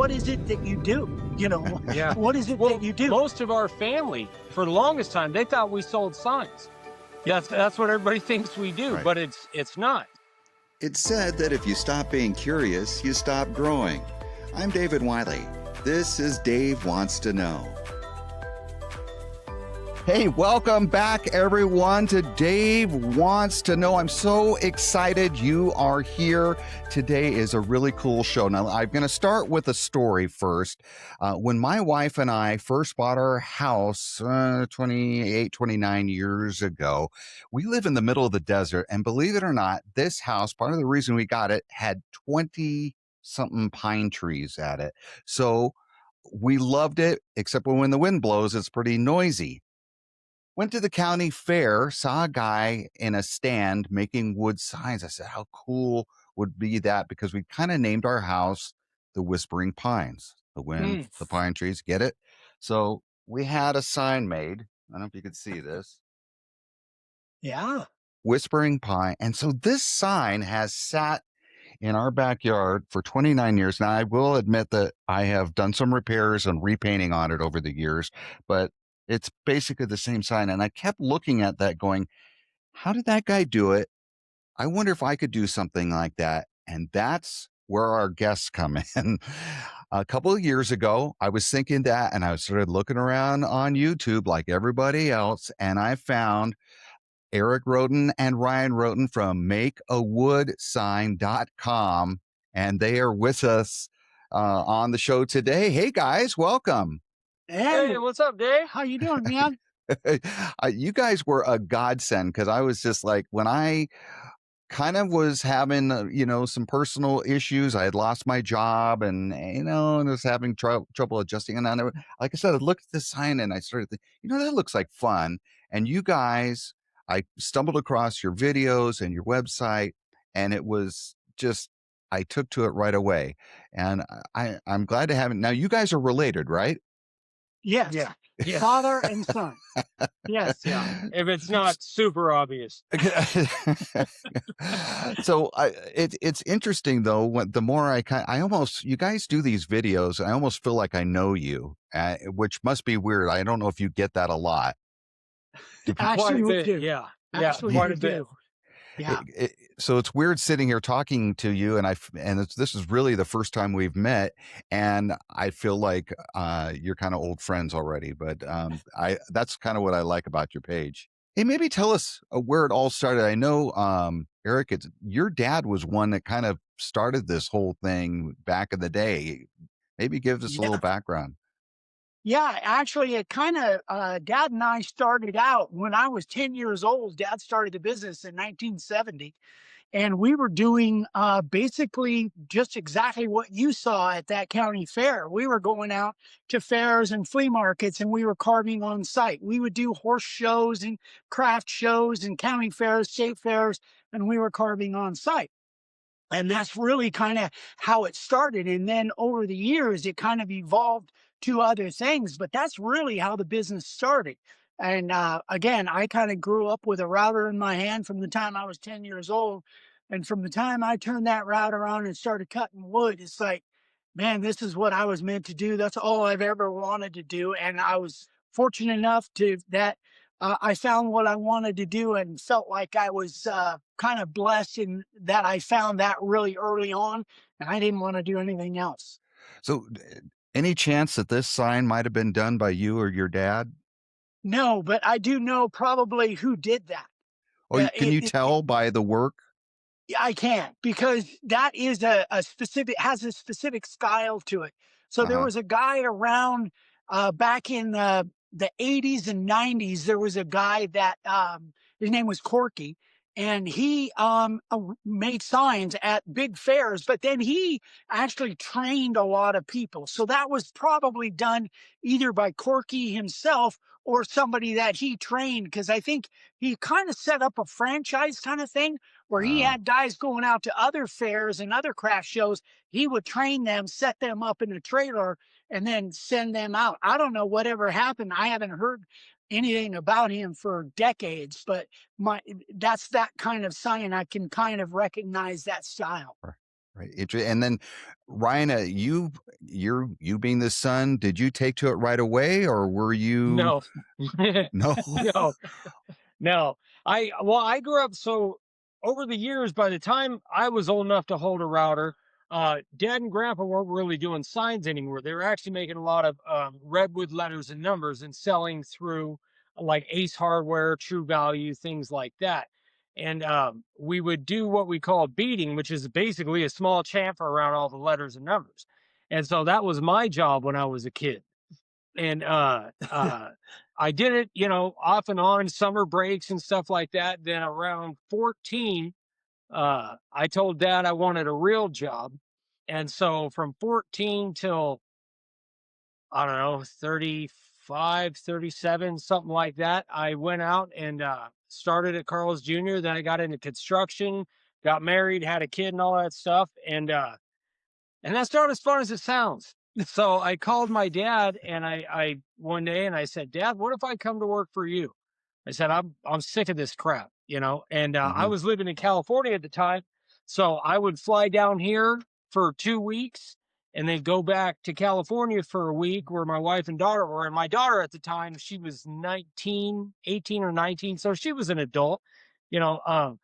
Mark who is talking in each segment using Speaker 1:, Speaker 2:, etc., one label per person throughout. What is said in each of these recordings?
Speaker 1: what is it that you do?
Speaker 2: Yeah.
Speaker 1: What is it
Speaker 2: Well,
Speaker 1: that you do?
Speaker 2: most of our family, for the longest time, they thought we sold signs. Yeah, that's what everybody thinks we do,
Speaker 3: Right.
Speaker 2: but it's not.
Speaker 3: It's said that if you stop being curious, you stop growing. I'm David Wiley. This is Dave Wants to Know. Hey, welcome back, everyone, to Dave Wants to Know. I'm so excited you are here. Today is a really cool show. Now, I'm going to start with a story first. When my wife and I first bought our house 29 years ago, we live in the middle of the desert. And believe it or not, this house, part of the reason we got it, had 20-something pine trees at it. So we loved it, except when the wind blows, it's pretty noisy. Went to the county fair, saw a guy in a stand making wood signs. I said, how cool would be that? Because we kind of named our house the Whispering Pines. The wind, the pine trees, get it? So we had a sign made. I don't know if you could see this.
Speaker 1: Yeah.
Speaker 3: Whispering Pine. And so this sign has sat in our backyard for 29 years. Now, I will admit that I have done some repairs and repainting on it over the years, but it's basically the same sign. And I kept looking at that going, how did that guy do it? I wonder if I could do something like that. And that's where our guests come in. A couple of years ago, I was thinking that, and I started looking around on YouTube like everybody else, and I found Eric Roden and Ryan Roden from makeawoodsign.com, and they are with us on the show today. Hey, guys, welcome.
Speaker 2: Hey, what's up, Dave?
Speaker 1: How you doing, man?
Speaker 3: You guys were a godsend, because I was just like, when I kind of was having, some personal issues. I had lost my job and, and was having trouble adjusting. And like I said, I looked at the sign and I started thinking, that looks like fun. And you guys, I stumbled across your videos and your website, and it was just, I took to it right away. And I'm glad to have it. Now, you guys are related, right?
Speaker 1: Yes.
Speaker 2: Yeah.
Speaker 1: Father and son. Yes.
Speaker 2: Yeah. If it's not super obvious.
Speaker 3: So it's interesting though. The more you guys do these videos, I almost feel like I know you, which must be weird. I don't know if you get that a lot.
Speaker 1: Actually, we do.
Speaker 2: Yeah.
Speaker 1: Actually,
Speaker 2: quite
Speaker 1: we
Speaker 2: a bit.
Speaker 1: do. Yeah.
Speaker 3: So it's weird sitting here talking to you, and this is really the first time we've met, and I feel like you're kind of old friends already. But that's kind of what I like about your page. Hey, maybe tell us where it all started. I know, Eric, your dad was one that kind of started this whole thing back in the day. Maybe give us a little background.
Speaker 1: Yeah, actually, it kind of, Dad and I started out when I was 10 years old. Dad started the business in 1970, and we were doing basically just exactly what you saw at that county fair. We were going out to fairs and flea markets, and we were carving on site. We would do horse shows and craft shows and county fairs, state fairs, and we were carving on site. And that's really kind of how it started. And then over the years, it kind of evolved to other things, but that's really how the business started. And again, I kind of grew up with a router in my hand from the time I was 10 years old. And from the time I turned that router on and started cutting wood, it's like, man, this is what I was meant to do. That's all I've ever wanted to do. And I was fortunate enough that I found what I wanted to do and felt like I was kind of blessed in that I found that really early on, and I didn't want to do anything else.
Speaker 3: So, any chance that this sign might have been done by you or your dad?
Speaker 1: No, but I do know probably who did that.
Speaker 3: Or can you tell by the work?
Speaker 1: I can't, because that is a specific, has a specific style to it. So there was a guy around back in the 80s and 90s. There was a guy that his name was Corky, and he made signs at big fairs, but then he actually trained a lot of people. So that was probably done either by Corky himself or somebody that he trained, because I think he kind of set up a franchise kind of thing where he had guys going out to other fairs and other craft shows. He would train them, set them up in a trailer, and then send them out. I don't know whatever happened. I haven't heard anything about him for decades, but that's that kind of sign. I can kind of recognize that style.
Speaker 3: Right. And then Ryan, you being the son, did you take to it right away, or were you
Speaker 2: No.
Speaker 3: no?
Speaker 2: No. No, I grew up so over the years, by the time I was old enough to hold a router, dad and grandpa weren't really doing signs anymore. They were actually making a lot of redwood letters and numbers and selling through like Ace Hardware, True Value, things like that. And we would do what we call beading, which is basically a small chamfer around all the letters and numbers. And so that was my job when I was a kid. And I did it, off and on summer breaks and stuff like that. Then around 14, I told dad I wanted a real job. And so from 14 till, I don't know, 35, 37, something like that, I went out and started at Carl's Jr. Then I got into construction, got married, had a kid and all that stuff. And that's not as fun as it sounds. So I called my dad and I one day and I said, Dad, what if I come to work for you? I said, I'm sick of this crap, And I
Speaker 3: Mhm.
Speaker 2: was living in California at the time. So I would fly down here for 2 weeks and then go back to California for a week where my wife and daughter were. And my daughter at the time, she was 19, 18 or 19. So she was an adult, you know.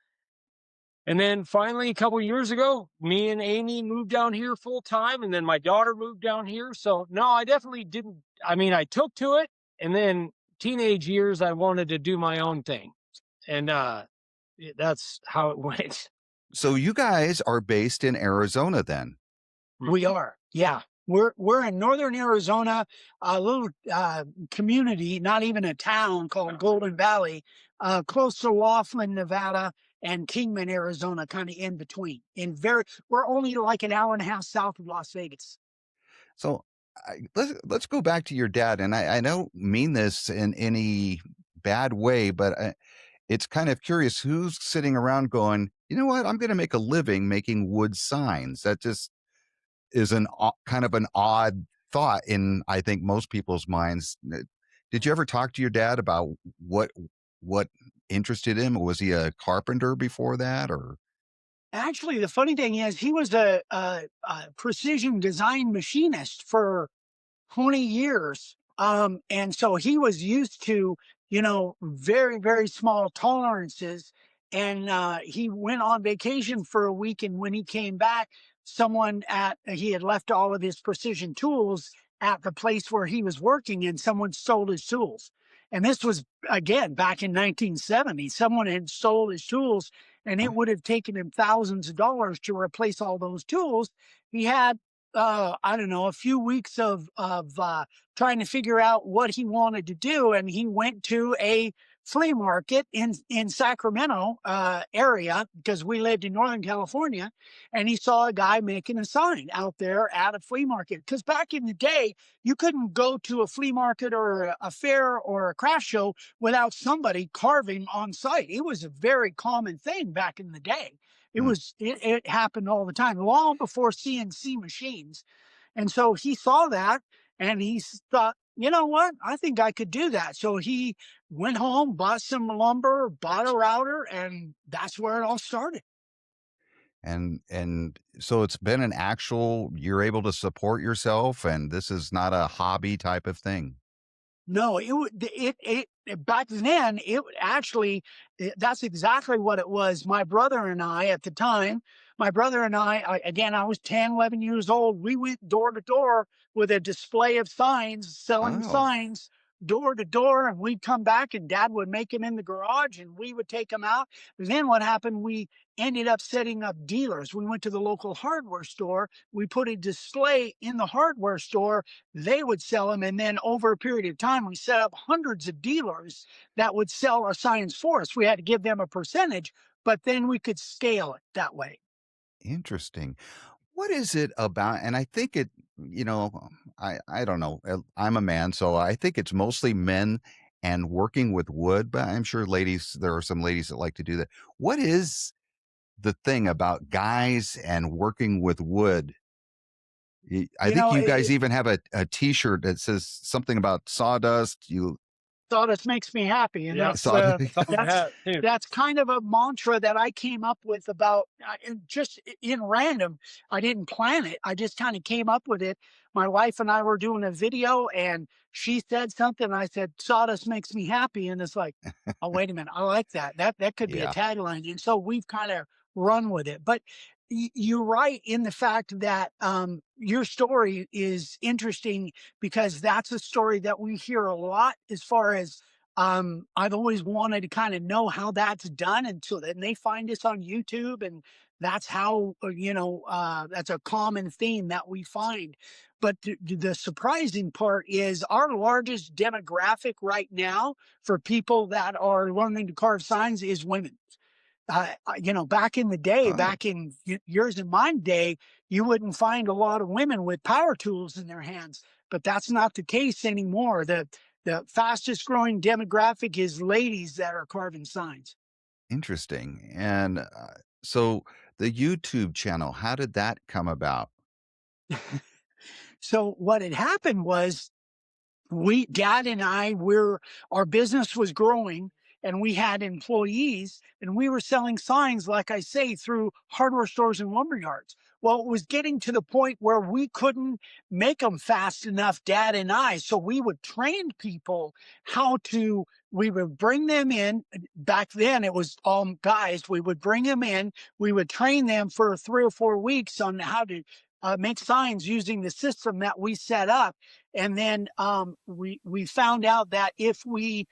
Speaker 2: And then finally, a couple years ago, me and Amy moved down here full time, and then my daughter moved down here. So no, I definitely didn't. I mean, I took to it, and then teenage years, I wanted to do my own thing, and that's how it went.
Speaker 3: So you guys are based in Arizona then?
Speaker 1: We are, yeah. We're in northern Arizona, a little community, not even a town called Golden Valley, close to Laughlin, Nevada, and Kingman, Arizona, kind of in between. We're only like an hour and a half south of Las Vegas.
Speaker 3: So let's go back to your dad, and I don't mean this in any bad way, but it's kind of curious who's sitting around going, you know what, I'm going to make a living making wood signs. That just is kind of an odd thought in, I think, most people's minds. Did you ever talk to your dad about what what interested him? Was he a carpenter before that, or?
Speaker 1: Actually, the funny thing is, he was a precision design machinist for 20 years. And so he was used to, very, very small tolerances. And he went on vacation for a week. And when he came back, he had left all of his precision tools at the place where he was working, and someone stole his tools. And this was, again, back in 1970. Someone had stole his tools, and it would have taken him thousands of dollars to replace all those tools. He had I don't know, a few weeks of trying to figure out what he wanted to do, and he went to a flea market in Sacramento area, because we lived in Northern California, and he saw a guy making a sign out there at a flea market. Because back in the day, you couldn't go to a flea market or a fair or a craft show without somebody carving on site. It was a very common thing back in the day. It happened all the time, long before CNC machines. And so he saw that, and thought, you know what? I think I could do that. So he went home, bought some lumber, bought a router, and that's where it all started.
Speaker 3: And so it's been an actual, you're able to support yourself, and this is not a hobby type of thing.
Speaker 1: No, back then, that's exactly what it was. My brother and I, at the time, again, I was 10, 11 years old. We went door to door with a display of signs, selling
Speaker 3: Oh.
Speaker 1: signs door to door. And we'd come back, and dad would make them in the garage, and we would take them out. Then what happened? We ended up setting up dealers. We went to the local hardware store. We put a display in the hardware store. They would sell them. And then over a period of time, we set up hundreds of dealers that would sell our signs for us. We had to give them a percentage, but then we could scale it that way.
Speaker 3: Interesting. What is it about? And I think I don't know. I'm a man, so I think it's mostly men and working with wood, but I'm sure there are some ladies that like to do that. What is the thing about guys and working with wood? I
Speaker 1: You
Speaker 3: think
Speaker 1: know,
Speaker 3: you guys even have a t-shirt that says something about sawdust.
Speaker 1: Sawdust makes me happy, and
Speaker 2: Yeah.
Speaker 1: that's
Speaker 3: So
Speaker 2: It's on the
Speaker 1: that's
Speaker 2: hat too.
Speaker 1: that's kind of a mantra that I came up with about just in random. I didn't plan it. I just kind of came up with it. My wife and I were doing a video, and she said something. And I said, "Sawdust makes me happy," and it's like, oh, wait a minute, I like that. That could be a
Speaker 3: yeah,
Speaker 1: tagline, and so we've kind of run with it. But you're right in the fact that your story is interesting because that's a story that we hear a lot as far as I've always wanted to kind of know how that's done. And so then they find us on YouTube, and that's how, that's a common theme that we find. But the surprising part is our largest demographic right now for people that are learning to carve signs is women. Back in the day,
Speaker 3: oh,
Speaker 1: back in yours and my day, you wouldn't find a lot of women with power tools in their hands, but that's not the case anymore. The fastest growing demographic is ladies that are carving signs.
Speaker 3: interesting. And so the YouTube channel, how did that come about?
Speaker 1: So what had happened was dad and our business was growing, and we had employees, and we were selling signs, like I say, through hardware stores and lumber yards. Well, it was getting to the point where we couldn't make them fast enough, dad and I. So we would train people we would bring them in. Back then, it was all guys. We would bring them in. We would train them for 3 or 4 weeks on how to make signs using the system that we set up. And then we found out that if we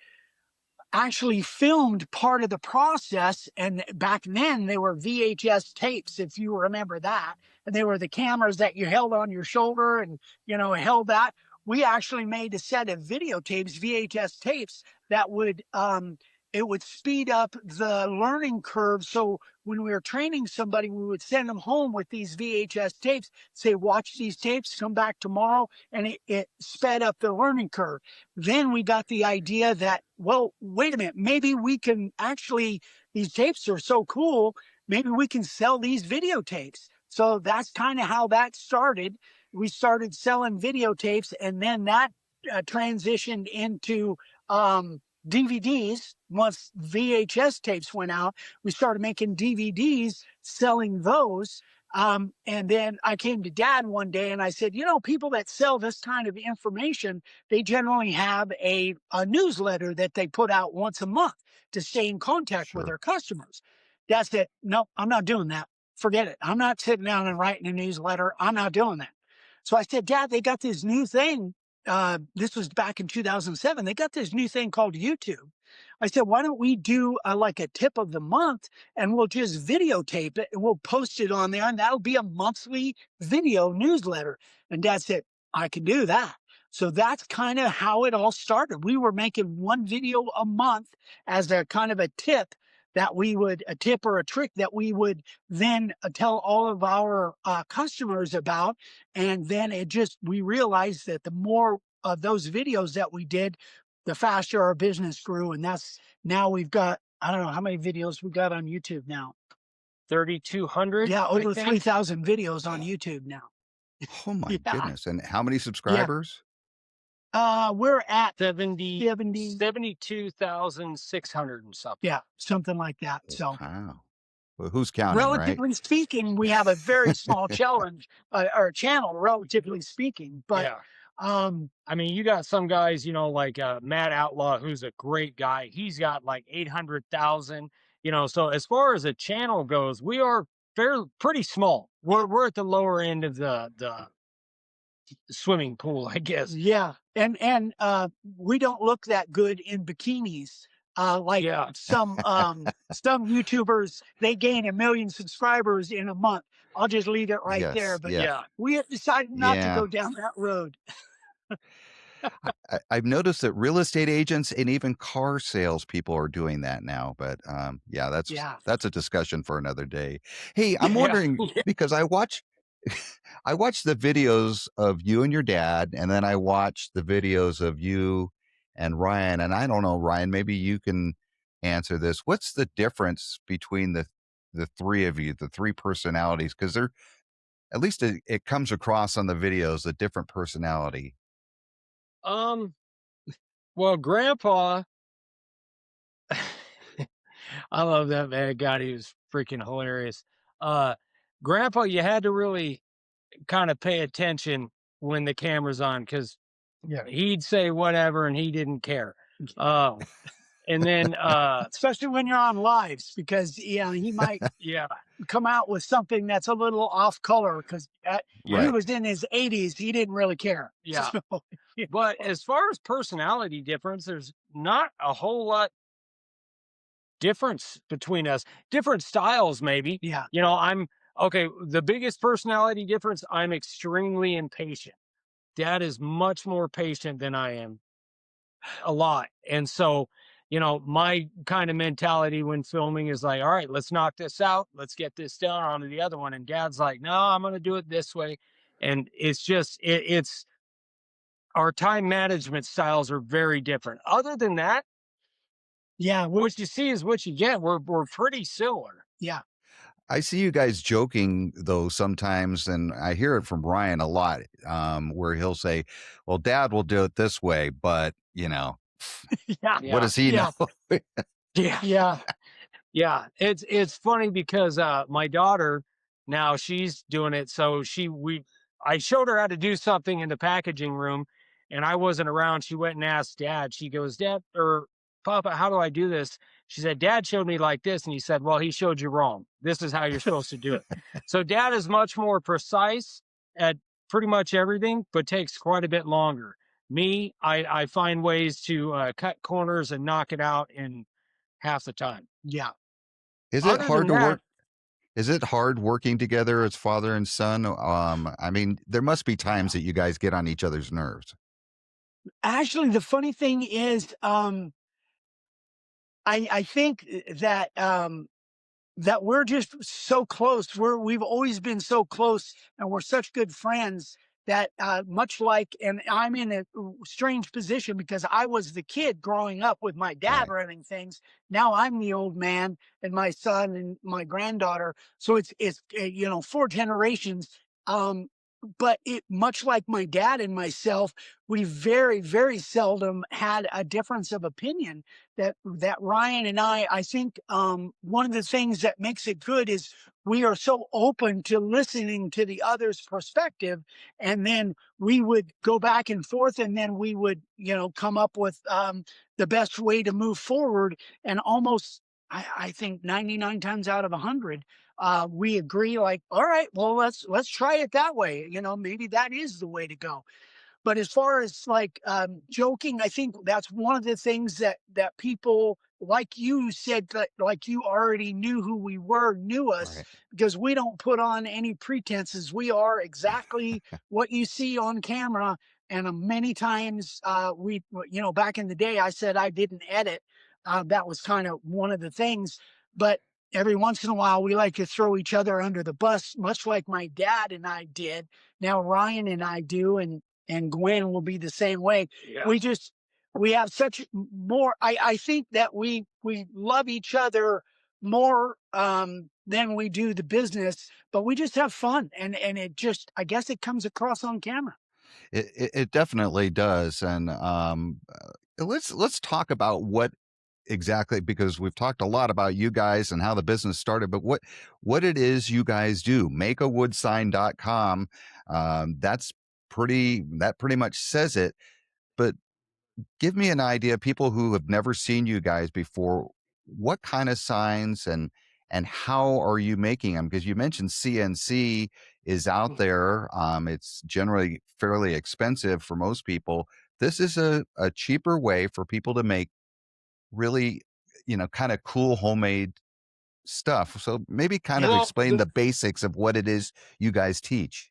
Speaker 1: actually filmed part of the process. And back then they were VHS tapes, if you remember that. And they were the cameras that you held on your shoulder and, held that. We actually made a set of videotapes, VHS tapes that it would speed up the learning curve. So when we were training somebody, we would send them home with these VHS tapes, say, watch these tapes, come back tomorrow. And it sped up the learning curve. Then we got the idea that, well, wait a minute, maybe we can actually, these tapes are so cool, maybe we can sell these videotapes. So that's kind of how that started. We started selling videotapes, and then that transitioned into DVDs. Once VHS tapes went out, we started making DVDs, selling those. And then I came to dad one day and I said, people that sell this kind of information, they generally have a newsletter that they put out once a month to stay in contact with
Speaker 3: Sure.
Speaker 1: their customers. Dad said, no, I'm not doing that. Forget it. I'm not sitting down and writing a newsletter. I'm not doing that. So I said, Dad, they got this new thing. This was back in 2007. They got this new thing called YouTube. I said, why don't we do like a tip of the month, and we'll just videotape it and we'll post it on there, and that'll be a monthly video newsletter. And Dad said, I can do that. So that's kind of how it all started. We were making one video a month as a kind of a tip a tip or a trick that we would then tell all of our customers about. And then we realized that the more of those videos that we did, the faster our business grew. And now we've got, I don't know how many videos we got on YouTube now.
Speaker 2: 3,200.
Speaker 1: Yeah,
Speaker 2: I
Speaker 1: over
Speaker 2: think.
Speaker 1: 3,000 videos on YouTube now.
Speaker 3: Oh my
Speaker 1: Yeah.
Speaker 3: goodness. And how many
Speaker 1: Yeah.
Speaker 3: subscribers?
Speaker 1: We're at
Speaker 2: 70,
Speaker 1: 70.
Speaker 2: 72,600 and something.
Speaker 1: Yeah, something like that. So
Speaker 3: Wow. Well, who's counting, right?
Speaker 1: relatively speaking, we have a very small challenge or channel, relatively speaking. But
Speaker 2: Yeah.
Speaker 1: um,
Speaker 2: I mean, you got some guys, like Matt Outlaw, who's a great guy. He's got like 800,000, so as far as a channel goes, we are pretty small. We're at the lower end of the swimming pool, I guess.
Speaker 1: yeah, and we don't look that good in bikinis. Like
Speaker 2: Yeah.
Speaker 1: some YouTubers, they gain 1 million subscribers in a month. I'll just leave it right there.
Speaker 3: Yes.
Speaker 1: But
Speaker 3: Yeah.
Speaker 2: Yeah.
Speaker 1: we have decided not to
Speaker 3: Yeah.
Speaker 1: go down that road.
Speaker 3: I've noticed that real estate agents and even car salespeople are doing that now. But yeah,
Speaker 1: Yeah.
Speaker 3: that's a discussion for another day. Hey, I'm
Speaker 2: Yeah.
Speaker 3: wondering because I watch I watch the videos of you and your dad, and then I watch the videos of you and Ryan. And I don't know, Ryan, maybe you can answer this. What's the difference between the three of you, the three personalities? Because they're at least it comes across on the videos a different personality.
Speaker 2: Um, Well, Grandpa, I love that man. God, he was freaking hilarious. Uh, Grandpa, you had to really kind of pay attention when the camera's on because
Speaker 1: Yeah.
Speaker 2: he'd say whatever and he didn't care. And then,
Speaker 1: Especially when you're on lives, because he might
Speaker 2: yeah,
Speaker 1: come out with something that's a little off color because he
Speaker 3: Right.
Speaker 1: was in his 80s. He didn't really care.
Speaker 2: yeah.
Speaker 1: So,
Speaker 2: But as far as personality difference, there's not a whole lot difference between us. Different styles, maybe.
Speaker 1: yeah.
Speaker 2: I'm okay. The biggest personality difference, I'm extremely impatient. Dad is much more patient than I am, a lot. And so, my kind of mentality when filming is like, all right, let's knock this out. Let's get this done on to the other one. And Dad's like, no, I'm going to do it this way. And it's just, it's our time management styles are very different. Other than that,
Speaker 1: Yeah.
Speaker 2: what you see is what you get. We're pretty similar.
Speaker 1: Yeah.
Speaker 3: I see you guys joking though sometimes, and I hear it from Ryan a lot, where he'll say, "Well, Dad will do it this way, but
Speaker 1: Yeah.
Speaker 3: what does he
Speaker 1: Yeah.
Speaker 3: know?"
Speaker 2: Yeah.
Speaker 1: Yeah.
Speaker 2: Yeah, it's funny because my daughter now she's doing it. So I showed her how to do something in the packaging room, and I wasn't around. She went and asked Dad. She goes, Dad or Papa, how do I do this? She said, Dad showed me like this, and he said, well, he showed you wrong. This is how you're supposed to do it. So Dad is much more precise at pretty much everything, but takes quite a bit longer. Me, I find ways to cut corners and knock it out in half the time.
Speaker 1: Yeah.
Speaker 3: Is it
Speaker 2: Other
Speaker 3: hard
Speaker 2: than
Speaker 3: to
Speaker 2: that,
Speaker 3: work? Is it hard working together as father and son? I mean, there must be times that you guys get on each other's nerves.
Speaker 1: Actually, the funny thing is, I think that we're just so close. We've always been so close, and we're such good friends that much like, and I'm in a strange position because I was the kid growing up with my dad
Speaker 3: Right.
Speaker 1: running things. Now I'm the old man, and my son and my granddaughter. So it's 4 generations. Um, but it much like my dad and myself, we very very seldom had a difference of opinion that Ryan and I think one of the things that makes it good is we are so open to listening to the other's perspective, and then we would go back and forth, and then we would come up with the best way to move forward, and almost I think 99 times out of 100 we agree like, all right, well, let's try it that way, maybe that is the way to go. But as far as like joking, I think that's one of the things that people like you said, that like you already knew who we were, knew us,
Speaker 3: Right.
Speaker 1: because we don't put on any pretenses. We are exactly what you see on camera. And many times back in the day, I said I didn't edit. That was kind of one of the things. But every once in a while, we like to throw each other under the bus, much like my dad and I did. Now Ryan and I do, and Gwen will be the same way.
Speaker 2: yeah.
Speaker 1: We have such more. I think that we love each other more than we do the business, but we just have fun, and it just, I guess it comes across on camera.
Speaker 3: It definitely does, and let's talk about what exactly, because we've talked a lot about you guys and how the business started, but what it is you guys do. Makeawoodsign.com. That pretty much says it. But give me an idea, people who have never seen you guys before, what kind of signs and how are you making them? Because you mentioned CNC is out there. It's generally fairly expensive for most people. This is a cheaper way for people to make really, kind of cool homemade stuff. So maybe kind of
Speaker 1: Yeah.
Speaker 2: Well,
Speaker 3: explain the basics of what it is you guys teach.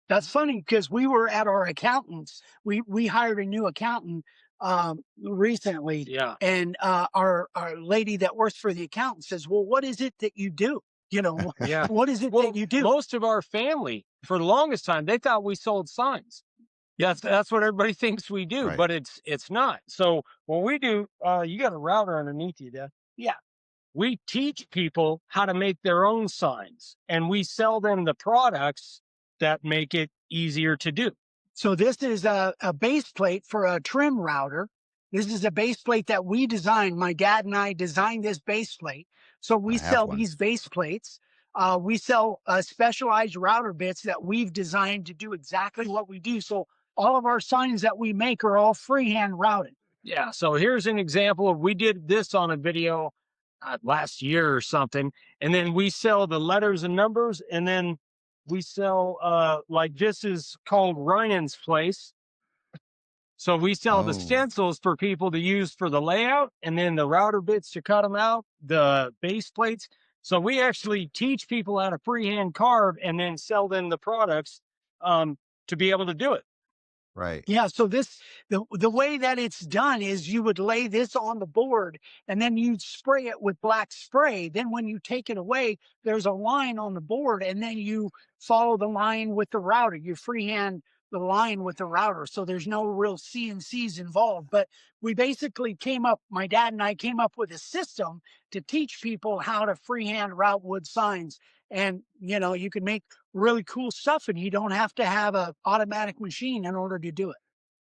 Speaker 1: That's funny because we were at our accountants. We hired a new accountant recently,
Speaker 2: yeah,
Speaker 1: and our lady that works for the accountant says, "Well, what is it that you do?
Speaker 2: yeah.
Speaker 1: What is it that
Speaker 2: Well,
Speaker 1: you do?"
Speaker 2: most of our family, for the longest time, they thought we sold signs. Yes, that's what everybody thinks we do,
Speaker 3: Right.
Speaker 2: but it's not. So what we do, you got a router underneath you, Dad.
Speaker 1: Yeah.
Speaker 2: We teach people how to make their own signs, and we sell them the products that make it easier to do.
Speaker 1: So this is a base plate for a trim router, This is a base plate that we designed. My dad and I designed this base plate. So we
Speaker 3: I have
Speaker 1: sell
Speaker 3: one.
Speaker 1: these base plates. We sell specialized router bits that we've designed to do exactly what we do. So all of our signs that we make are all freehand routed.
Speaker 2: Yeah. So here's an example of, we did this on a video last year or something, and then we sell the letters and numbers, and then we sell like this is called Ryan's Place. So we sell the
Speaker 3: Oh,
Speaker 2: stencils for people to use for the layout, and then the router bits to cut them out, the base plates. So we actually teach people how to freehand carve and then sell them the products to be able to do it.
Speaker 3: right.
Speaker 1: Yeah, so the way that it's done is you would lay this on the board and then you'd spray it with black spray. Then when you take it away, there's a line on the board and then you follow the line with the router. You freehand the line with the router. So there's no real CNCs involved. But we basically my dad and I came up with a system to teach people how to freehand route wood signs. And you can make really cool stuff and you don't have to have a automatic machine in order to do it.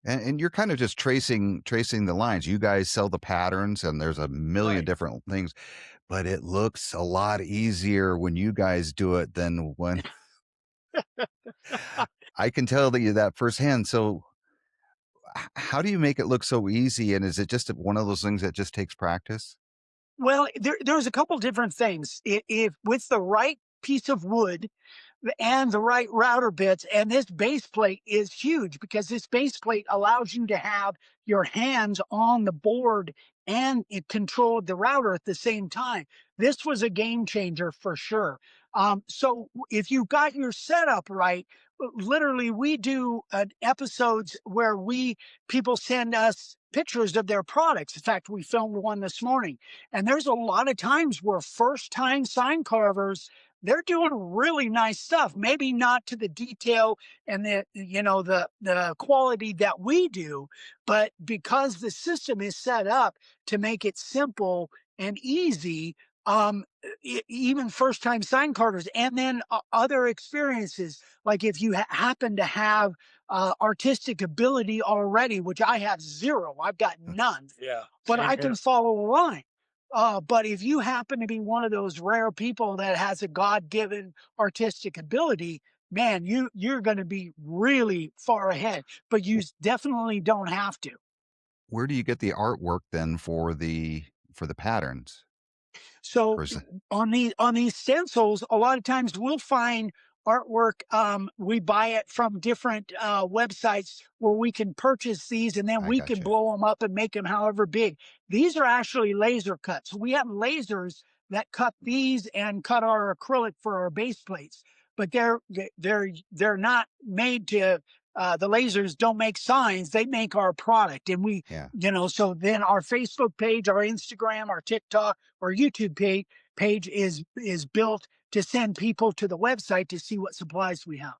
Speaker 3: And you're kind of just tracing the lines. You guys sell the patterns, and there's a million
Speaker 2: Right.
Speaker 3: different things, but it looks a lot easier when you guys do it than when I can tell you that firsthand. So how do you make it look so easy? And is it just one of those things that just takes practice?
Speaker 1: Well, there's a couple different things. If with the right piece of wood and the right router bits, and this base plate is huge because this base plate allows you to have your hands on the board and it controlled the router at the same time. This was a game changer for sure. So if you got your setup right, literally we do episodes where people send us pictures of their products. In fact, we filmed one this morning, and there's a lot of times where first time sign carvers, they're doing really nice stuff, maybe not to the detail and the quality that we do, but because the system is set up to make it simple and easy, even first time sign carvers, and then other experiences, like if you happen to have artistic ability already, which I have zero, I've got none,
Speaker 2: Yeah.
Speaker 1: but
Speaker 2: Same
Speaker 1: I
Speaker 2: here.
Speaker 1: can follow a line. But if you happen to be one of those rare people that has a God-given artistic ability, man, you're going to be really far ahead. But you definitely don't have to.
Speaker 3: Where do you get the artwork then for the patterns?
Speaker 1: So
Speaker 3: Or is it,
Speaker 1: on these stencils, a lot of times we'll find artwork. We buy it from different websites where we can purchase these, and then
Speaker 3: I
Speaker 1: we can
Speaker 3: gotcha.
Speaker 1: blow them up and make them however big. These are actually laser cuts. We have lasers that cut these and cut our acrylic for our base plates, but they're not made to. The lasers don't make signs; they make our product, and
Speaker 3: Yeah.
Speaker 1: So then our Facebook page, our Instagram, our TikTok, or YouTube page is built to send people to the website to see what supplies we have.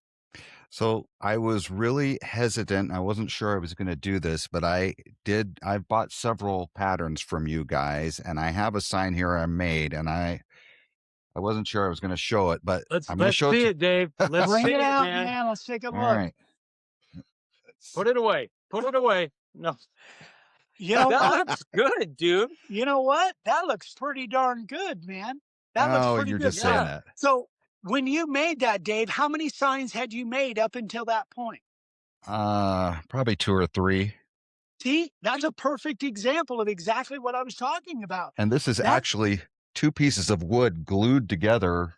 Speaker 3: So I was really hesitant. I wasn't sure I was going to do this, but I've bought several patterns from you guys, and I have a sign here I made, and I wasn't sure I was going to show it, but
Speaker 2: Let's
Speaker 3: I'm going to show it
Speaker 2: see
Speaker 3: to
Speaker 2: it, Dave. Let's
Speaker 1: Bring
Speaker 2: see
Speaker 1: it
Speaker 2: it,
Speaker 1: out,
Speaker 2: man.
Speaker 1: man. Let's take a
Speaker 3: All
Speaker 1: look.
Speaker 3: right.
Speaker 2: Put it away. Put it away. No,
Speaker 1: You know
Speaker 2: that
Speaker 1: what?
Speaker 2: looks good, dude.
Speaker 1: You know what? That looks pretty darn good, man. That looks
Speaker 3: Oh,
Speaker 1: pretty
Speaker 3: you're
Speaker 1: good.
Speaker 3: just saying
Speaker 2: Yeah.
Speaker 3: that.
Speaker 1: So when you made that, Dave, how many signs had you made up until that point?
Speaker 3: Probably two or three.
Speaker 1: See, that's a perfect example of exactly what I was talking about.
Speaker 3: And this is
Speaker 1: That,
Speaker 3: actually two pieces of wood glued together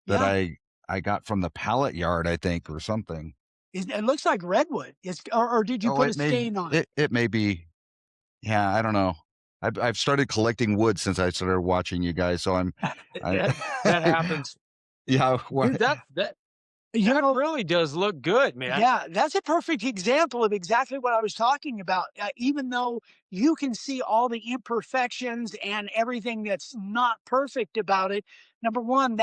Speaker 3: that
Speaker 1: yeah,
Speaker 3: I got from the pallet yard, I think, or something.
Speaker 1: it looks like redwood. Or did you
Speaker 3: Oh,
Speaker 1: put a stain on it?
Speaker 3: it may be. Yeah, I don't know. I've started collecting wood since I started watching you guys, so I
Speaker 2: That happens.
Speaker 3: yeah.
Speaker 2: Dude, that
Speaker 1: You know,
Speaker 2: really does look good, man.
Speaker 1: yeah, that's a perfect example of exactly what I was talking about. Even though you can see all the imperfections and everything that's not perfect about it, number one,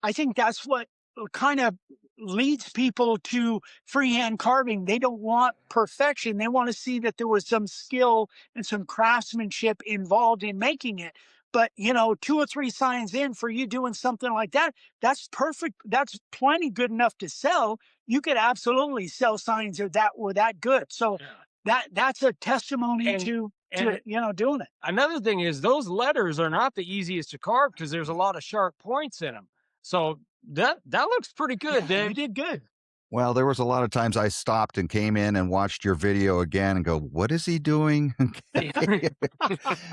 Speaker 1: I think that's what kind of leads people to freehand carving. They don't want perfection. They want to see that there was some skill and some craftsmanship involved in making it. But two or three signs in for you doing something like that, that's perfect. That's plenty good enough to sell. You could absolutely sell signs that were that good. So
Speaker 2: Yeah.
Speaker 1: that's a testimony
Speaker 2: And
Speaker 1: to doing it.
Speaker 2: another thing is those letters are not the easiest to carve because there's a lot of sharp points in them. So that looks pretty good,
Speaker 1: Yeah, you
Speaker 2: Dave.
Speaker 1: did good.
Speaker 3: Well, there was a lot of times I stopped and came in and watched your video again and go, what is he doing? Okay.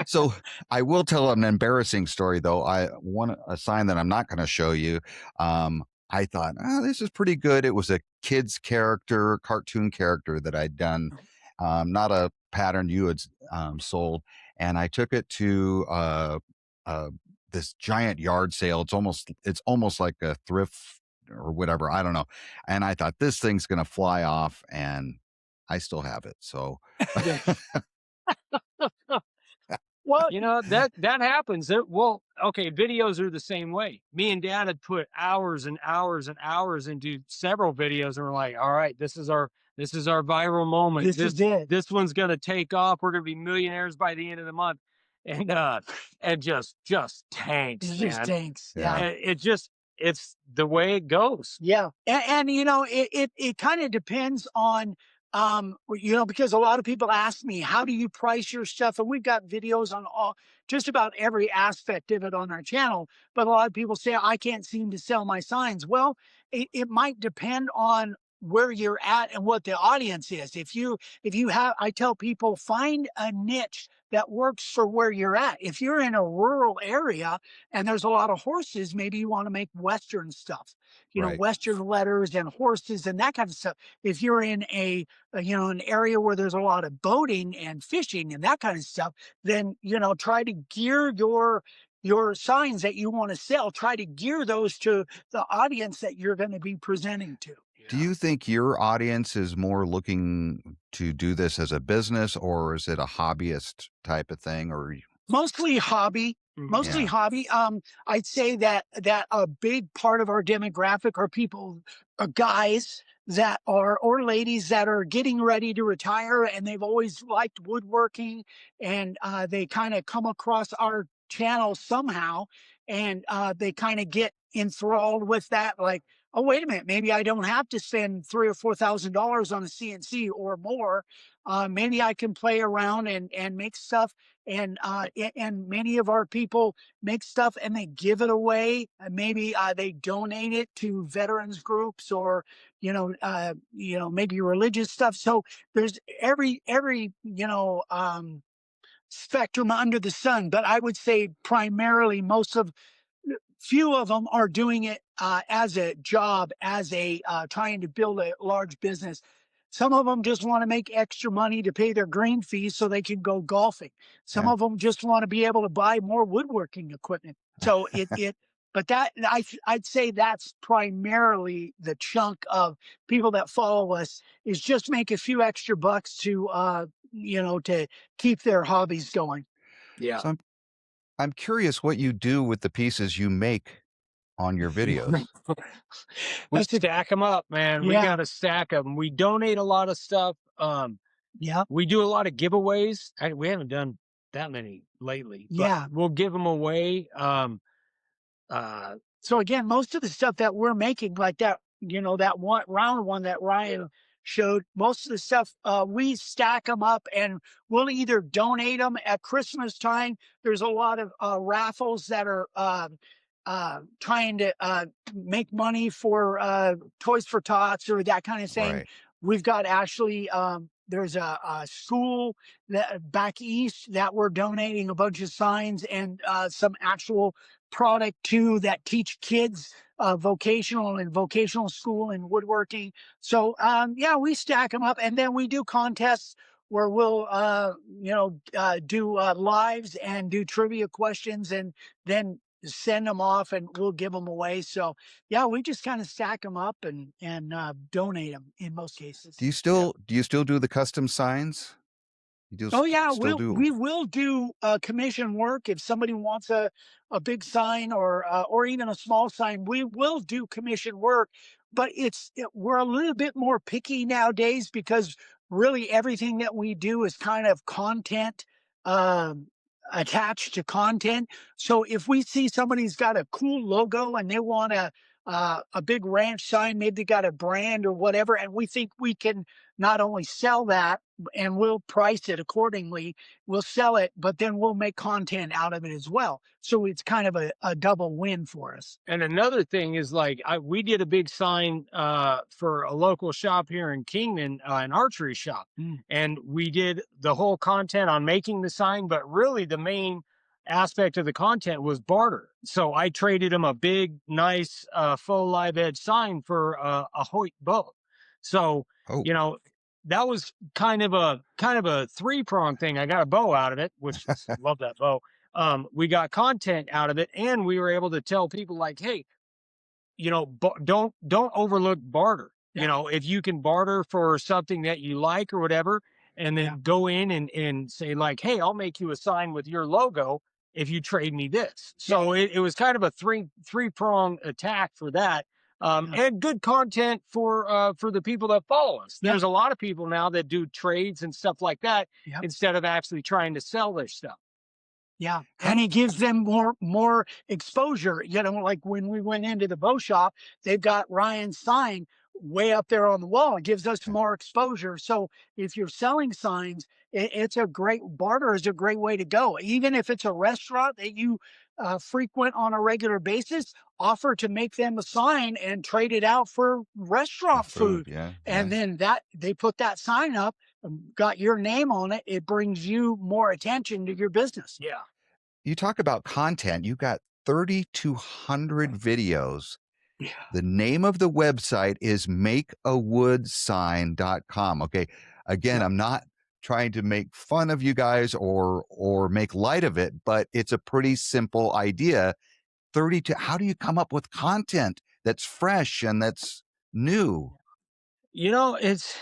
Speaker 3: So I will tell an embarrassing story though. A sign that I'm not going to show you. I thought, oh, this is pretty good. It was a kid's character, cartoon character that I'd done, not a pattern you had sold. And I took it to uh, this giant yard sale. It's almost like a thrift or whatever. I don't know. And I thought this thing's going to fly off, and I still have it. So
Speaker 1: Well,
Speaker 2: That happens. Well, okay, videos are the same way. Me and Dad had put hours and hours and hours into several videos, and we're like, all right, this is our viral moment.
Speaker 1: this is it.
Speaker 2: This one's gonna take off. We're gonna be millionaires by the end of the month. And just tanks,
Speaker 1: It just
Speaker 2: man.
Speaker 1: tanks.
Speaker 3: Yeah.
Speaker 1: Yeah.
Speaker 2: It's the way it goes.
Speaker 1: Yeah. And it kind of depends on because a lot of people ask me, how do you price your stuff? And we've got videos on just about every aspect of it on our channel. But a lot of people say, I can't seem to sell my signs. Well, it might depend on where you're at and what the audience is. If you have, I tell people, find a niche that works for where you're at. If you're in a rural area and there's a lot of horses, maybe you want to make Western stuff,
Speaker 3: Right.
Speaker 1: Western letters and horses and that kind of stuff. If you're in an area where there's a lot of boating and fishing and that kind of stuff, then, try to gear your signs that you want to sell, try to gear those to the audience that you're going to be presenting to.
Speaker 3: Do you think your audience is more looking to do this as a business, or is it a hobbyist type of thing? Or
Speaker 1: Mostly hobby. Mostly
Speaker 3: Yeah.
Speaker 1: hobby. I'd say that a big part of our demographic are people, guys that are or ladies that are getting ready to retire, and they've always liked woodworking, and they kind of come across our channel somehow, and they kind of get enthralled with that. Like, oh, wait a minute, maybe I don't have to spend $3,000 or $4,000 on a CNC or more. Maybe I can play around and make stuff, and many of our people make stuff and they give it away. Maybe they donate it to veterans groups, or maybe religious stuff. So there's every spectrum under the sun. But I would say primarily few of them are doing it as a job, as a trying to build a large business. Some of them just want to make extra money to pay their green fees so they can go golfing. Some
Speaker 3: Yeah.
Speaker 1: of them just want to be able to buy more woodworking equipment. So but I'd say that's primarily the chunk of people that follow us, is just make a few extra bucks to keep their hobbies going.
Speaker 2: Yeah.
Speaker 3: So I'm curious what you do with the pieces you make on your videos.
Speaker 2: We
Speaker 1: That's a-
Speaker 2: stack them up, man. We
Speaker 1: Yeah.
Speaker 2: got to stack them. We donate a lot of stuff.
Speaker 1: Yeah.
Speaker 2: We do a lot of giveaways. We haven't done that many lately. But
Speaker 1: Yeah.
Speaker 2: we'll give them away.
Speaker 1: So again, most of the stuff that we're making, like that, that one round one that Ryan showed, most of the stuff, we stack them up and we'll either donate them at Christmas time. There's a lot of raffles that are trying to make money for Toys for Tots or that kind of thing.
Speaker 3: Right.
Speaker 1: We've got actually, there's a school that back east that we're donating a bunch of signs and some actual product to, that teach kids vocational school and woodworking. So we stack them up, and then we do contests where we'll do lives and do trivia questions, and then send them off and we'll give them away. So yeah, we just kind of stack them up and donate them in most cases.
Speaker 3: Do you still do the custom signs? You do
Speaker 1: Oh yeah,
Speaker 3: still do.
Speaker 1: we will do commission work if somebody wants a big sign or even a small sign. We will do commission work, but we're a little bit more picky nowadays, because really everything that we do is kind of content attached to content. So if we see somebody's got a cool logo and they want a big ranch sign, maybe they got a brand or whatever, and we think we can not only sell that and we'll price it accordingly, we'll sell it, but then we'll make content out of it as well. So it's kind of a double win for us.
Speaker 2: And another thing is like we did a big sign for a local shop here in Kingman, an archery shop,
Speaker 1: Mm,
Speaker 2: and we did the whole content on making the sign, but really the main aspect of the content was barter. So I traded him a big, nice faux live edge sign for a Hoyt bow. So
Speaker 3: Oh,
Speaker 2: you know that was kind of a three-pronged thing. I got a bow out of it, which love that bow. We got content out of it, and we were able to tell people like, hey, don't overlook barter.
Speaker 1: yeah,
Speaker 2: If you can barter for something that you like or whatever, and
Speaker 1: yeah,
Speaker 2: then go in and say like, hey, I'll make you a sign with your logo if you trade me this.
Speaker 1: yeah,
Speaker 2: So it was kind of a three-pronged attack for that.
Speaker 1: yeah,
Speaker 2: And good content for the people that follow us.
Speaker 1: yeah,
Speaker 2: There's a lot of people now that do trades and stuff like that
Speaker 1: yeah.
Speaker 2: instead of actually trying to sell their stuff.
Speaker 1: Yeah,
Speaker 3: how,
Speaker 1: and it gives them more exposure. Like when we went into the bow shop, they've got Ryan's sign way up there on the wall. It gives us more exposure. So if you're selling signs, it's a great barter is a great way to go. Even if it's a restaurant that you frequent on a regular basis, offer to make them a sign and trade it out for
Speaker 3: for
Speaker 1: restaurant
Speaker 3: food?
Speaker 1: food.
Speaker 3: Yeah,
Speaker 1: And
Speaker 3: yeah.
Speaker 1: then that they put that sign up, got your name on it. It brings you more attention to your business.
Speaker 2: Yeah.
Speaker 3: You talk about content. You got 3,200 videos.
Speaker 1: Yeah.
Speaker 3: The name of the website is makeawoodsign.com. Okay. Again,
Speaker 1: Yep.
Speaker 3: I'm not trying to make fun of you guys or make light of it, but it's a pretty simple idea. 32. How do you come up with content that's fresh and that's new?
Speaker 2: It's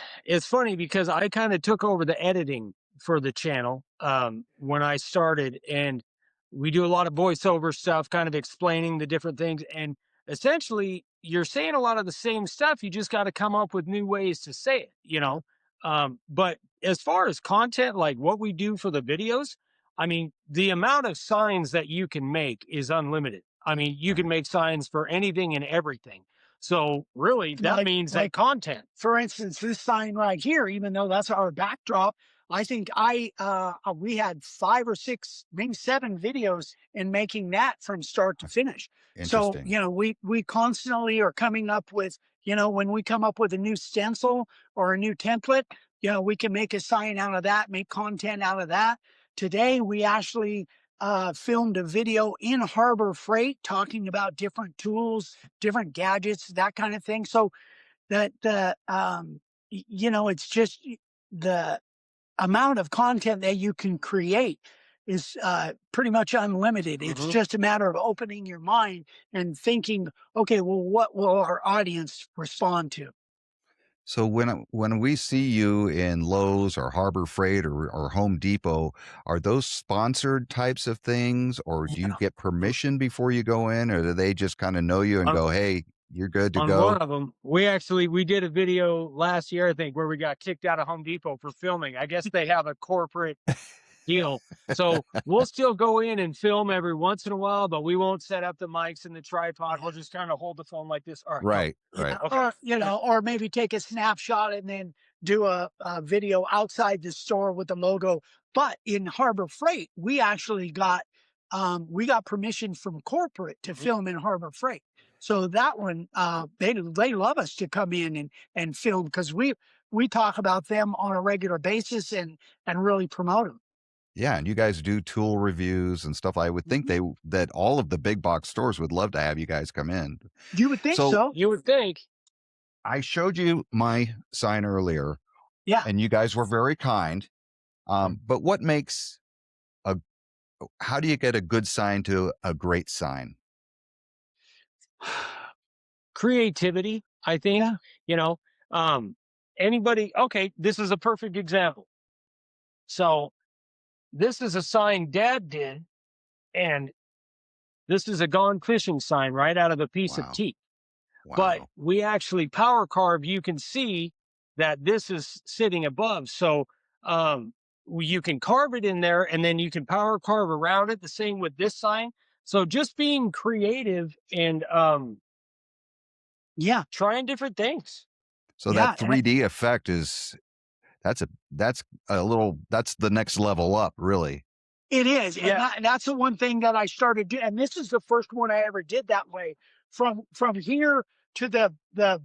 Speaker 2: funny because I kind of took over the editing for the channel when I started, and we do a lot of voiceover stuff, kind of explaining the different things. And essentially, you're saying a lot of the same stuff. You just got to come up with new ways to say it. But as far as content, like what we do for the videos, I mean, the amount of signs that you can make is unlimited. I mean, you can
Speaker 3: Right.
Speaker 2: make signs for anything and everything. So really, that
Speaker 1: Like
Speaker 2: means that
Speaker 1: like
Speaker 2: content.
Speaker 1: for instance, this sign right here, even though that's our backdrop, I think we had 5 or 6, maybe 7 videos in making that from start to finish. So,
Speaker 3: Interesting.
Speaker 1: we constantly are coming up with, when we come up with a new stencil or a new template, we can make a sign out of that, make content out of that. Today we actually filmed a video in Harbor Freight talking about different tools, different gadgets, that kind of thing. So that it's just the amount of content that you can create is pretty much unlimited. It's
Speaker 2: Mhm.
Speaker 1: just a matter of opening your mind and thinking, okay, well, what will our audience respond to?
Speaker 3: So when we see you in Lowe's or Harbor Freight or Home Depot, are those sponsored types of things, or do you
Speaker 1: Yeah.
Speaker 3: get permission before you go in, or do they just kind of know you and
Speaker 2: On,
Speaker 3: go, "Hey, you're good to
Speaker 2: on one
Speaker 3: go"?
Speaker 2: of them, we did a video last year, I think, where we got kicked out of Home Depot for filming. I guess they have a corporate deal. So we'll still go in and film every once in a while, but we won't set up the mics and the tripod. We'll just kind of hold the phone like this. All right, go.
Speaker 3: Right, right.
Speaker 1: Yeah,
Speaker 2: Okay.
Speaker 1: or maybe take a snapshot and then do a video outside the store with the logo. But in Harbor Freight, we got permission from corporate to
Speaker 2: Mhm.
Speaker 1: film in Harbor Freight. So that one, they love us to come in and film because we talk about them on a regular basis and really promote them.
Speaker 3: Yeah, and you guys do tool reviews and stuff. I would think
Speaker 1: Mhm.
Speaker 3: that all of the big box stores would love to have you guys come in.
Speaker 1: You would think
Speaker 3: So
Speaker 1: so.
Speaker 2: You would think.
Speaker 3: I showed you my sign earlier,
Speaker 1: Yeah.
Speaker 3: and you guys were very kind. But what makes a how do you get a good sign to a great sign?
Speaker 2: Creativity, I think,
Speaker 1: Yeah.
Speaker 2: you know, um, anybody, okay, this is a perfect example. So this is a sign dad did, and this is a gone fishing sign right out of a piece of
Speaker 3: Wow.
Speaker 2: teak. But
Speaker 3: Wow.
Speaker 2: we actually power carve. You can see that this is sitting above. So you can carve it in there and then you can power carve around it. The same with this sign. So just being creative and
Speaker 1: Yeah.
Speaker 2: trying different things.
Speaker 3: So that
Speaker 1: Yeah.
Speaker 3: 3D effect is that's a little that's the next level up, really.
Speaker 1: It is, and
Speaker 2: Yeah.
Speaker 1: that's the one thing that I started doing, and this is the first one I ever did that way. From here to the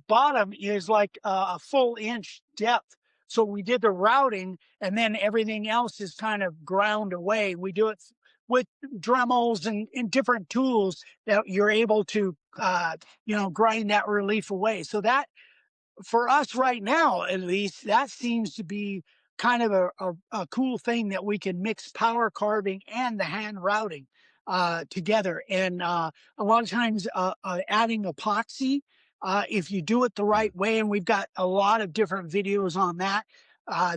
Speaker 1: bottom is like a full inch depth. So we did the routing, and then everything else is kind of ground away. We do it with Dremels and different tools that you're able to, grind that relief away. So that for us right now, at least, that seems to be kind of a cool thing that we can mix power carving and the hand routing together. And a lot of times, adding epoxy, if you do it the
Speaker 3: Mm.
Speaker 1: right way, and we've got a lot of different videos on that.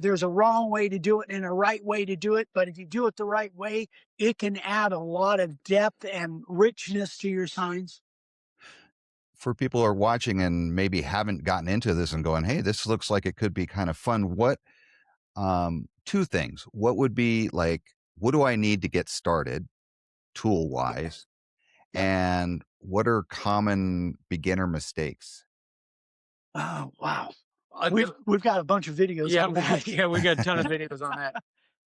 Speaker 1: There's a wrong way to do it and a right way to do it, but if you do it the right way, it can add a lot of depth and richness to your signs.
Speaker 3: For people who are watching and maybe haven't gotten into this and going, "Hey, this looks like it could be kind of fun." What two things. What would be like what do I need to get started tool
Speaker 1: Yeah,
Speaker 3: wise?
Speaker 1: yeah.
Speaker 3: And what are common beginner mistakes?
Speaker 1: Oh, wow. We've
Speaker 2: The
Speaker 1: we've got a bunch of videos
Speaker 2: Yeah,
Speaker 1: on that.
Speaker 2: we got a ton of videos on that.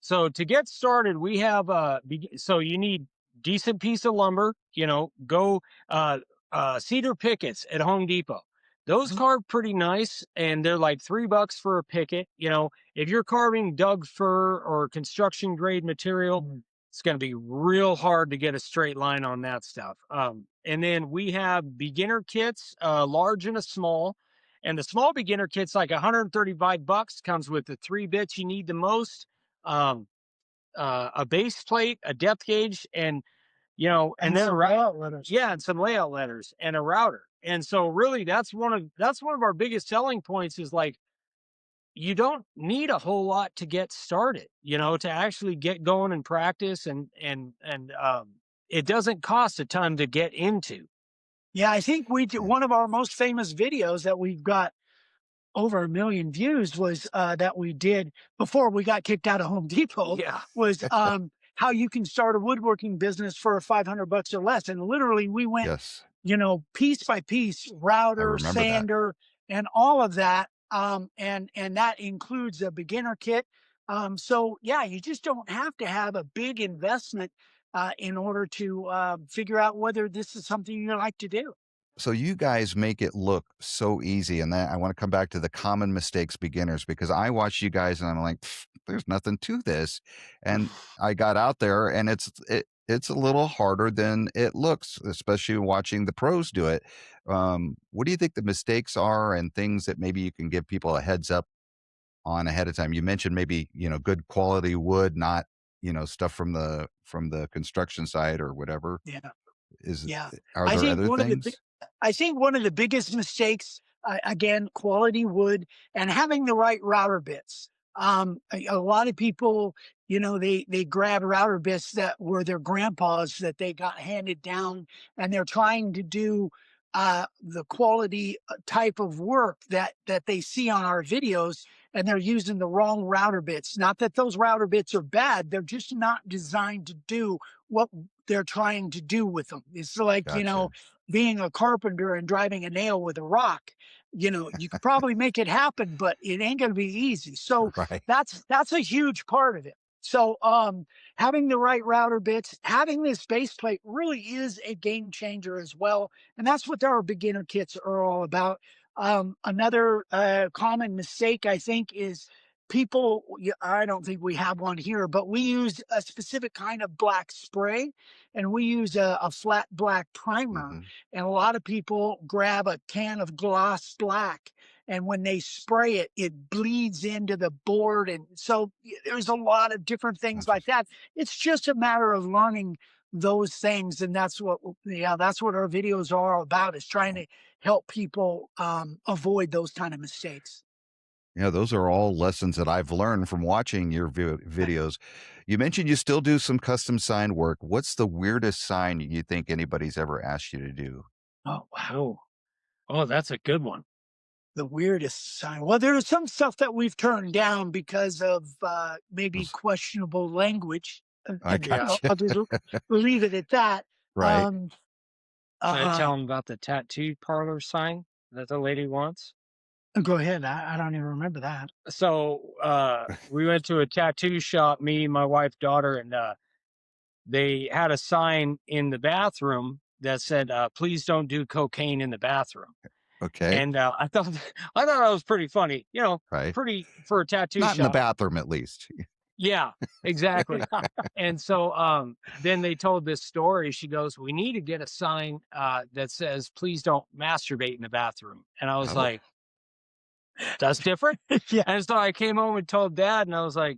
Speaker 2: So to get started, we have so you need decent piece of lumber, go uh cedar pickets at Home Depot. Those
Speaker 1: Mhm,
Speaker 2: carve pretty nice and they're like $3 for a picket. If you're carving Doug fir or construction grade material,
Speaker 1: mhm.
Speaker 2: it's going to be real hard to get a straight line on that stuff. And then we have beginner kits, large and a small. And the small beginner kit's like $135, comes with the 3 bits you need the most, um, a base plate, a depth gauge, and
Speaker 1: And
Speaker 2: then
Speaker 1: some layout letters.
Speaker 2: yeah, and some layout letters and a router. And so really that's one of our biggest selling points is like you don't need a whole lot to get started, to actually get going and practice and it doesn't cost a ton to get into.
Speaker 1: Yeah, I think we did
Speaker 3: Yeah.
Speaker 1: one of our most famous videos that we've got over 1,000,000 views was, that we did before we got kicked out of Home Depot
Speaker 2: Yeah.
Speaker 1: was, how you can start a woodworking business for 500 bucks or less, and literally we went,
Speaker 3: Yes.
Speaker 1: piece by piece,
Speaker 3: I
Speaker 1: router,
Speaker 3: remember that.
Speaker 1: sander, and all of that, and that includes a beginner kit. So yeah, you just don't have to have a big investment, in order to, figure out whether this is something you like to do.
Speaker 3: So you guys make it look so easy, and that I want to come back to the common mistakes beginners because I watch you guys and I'm like, "Pff, there's nothing to this, and I got out there and it's a little harder than it looks, especially watching the pros do it. What do you think the mistakes are and things that maybe you can give people a heads up on ahead of time? You mentioned maybe good quality wood, not stuff from the construction site or whatever.
Speaker 1: Yeah.
Speaker 3: Is
Speaker 1: Yeah.
Speaker 3: are
Speaker 1: I
Speaker 3: there
Speaker 1: think
Speaker 3: other
Speaker 1: one of the big
Speaker 3: things?
Speaker 1: I think one of the biggest mistakes, again, quality wood and having the right router bits. A lot of people, they grab router bits that were their grandpa's that they got handed down, and they're trying to do the quality type of work that they see on our videos, and they're using the wrong router bits. Not that those router bits are bad; they're just not designed to do what they're trying to do with them. It's like,
Speaker 3: Gotcha.
Speaker 1: being a carpenter and driving a nail with a rock. You could probably make it happen, but it ain't going to be easy. So
Speaker 3: Right.
Speaker 1: that's a huge part of it. So having the right router bits, having this base plate really is a game changer as well. And that's what our beginner kits are all about. Another common mistake, I think, is people, I don't think we have one here, but we use a specific kind of black spray, and we use a flat black primer.
Speaker 3: Mhm.
Speaker 1: And a lot of people grab a can of gloss black, and when they spray it, it bleeds into the board. And so there's a lot of different things like
Speaker 3: Interesting.
Speaker 1: that. It's just a matter of learning those things. And that's what our videos are all about, is trying to help people avoid those kind of mistakes.
Speaker 3: Yeah, those are all lessons that I've learned from watching your videos. You mentioned you still do some custom sign work. What's the weirdest sign you think anybody's ever asked you to do?
Speaker 1: Oh, wow.
Speaker 2: Oh, oh, that's a good one.
Speaker 1: The weirdest sign. Well, there's some stuff that we've turned down because of maybe
Speaker 3: Was-
Speaker 1: questionable language,
Speaker 3: I
Speaker 1: and
Speaker 2: Yeah.
Speaker 3: gotcha.
Speaker 1: I'll just leave it at that.
Speaker 3: Right.
Speaker 1: Um,
Speaker 2: Should I
Speaker 1: uh,
Speaker 2: tell them about the tattoo parlor sign? that the lady wants.
Speaker 1: Go ahead. I don't even remember that.
Speaker 2: So we went to a tattoo shop, me, my wife, daughter, and they had a sign in the bathroom that said, "Please don't do cocaine in the bathroom."
Speaker 3: Okay.
Speaker 2: And I thought I thought that was pretty funny. You know,
Speaker 3: Right.
Speaker 2: pretty for a tattoo
Speaker 3: Not in the
Speaker 2: shop.
Speaker 3: bathroom, at least.
Speaker 2: Yeah, exactly. And so then they told this story. She goes, "We need to get a sign that says, 'Please don't masturbate in the bathroom.'" And I was
Speaker 3: Oh,
Speaker 2: like, "That's different."
Speaker 1: Yeah.
Speaker 2: And so I came home and told Dad, and I was like,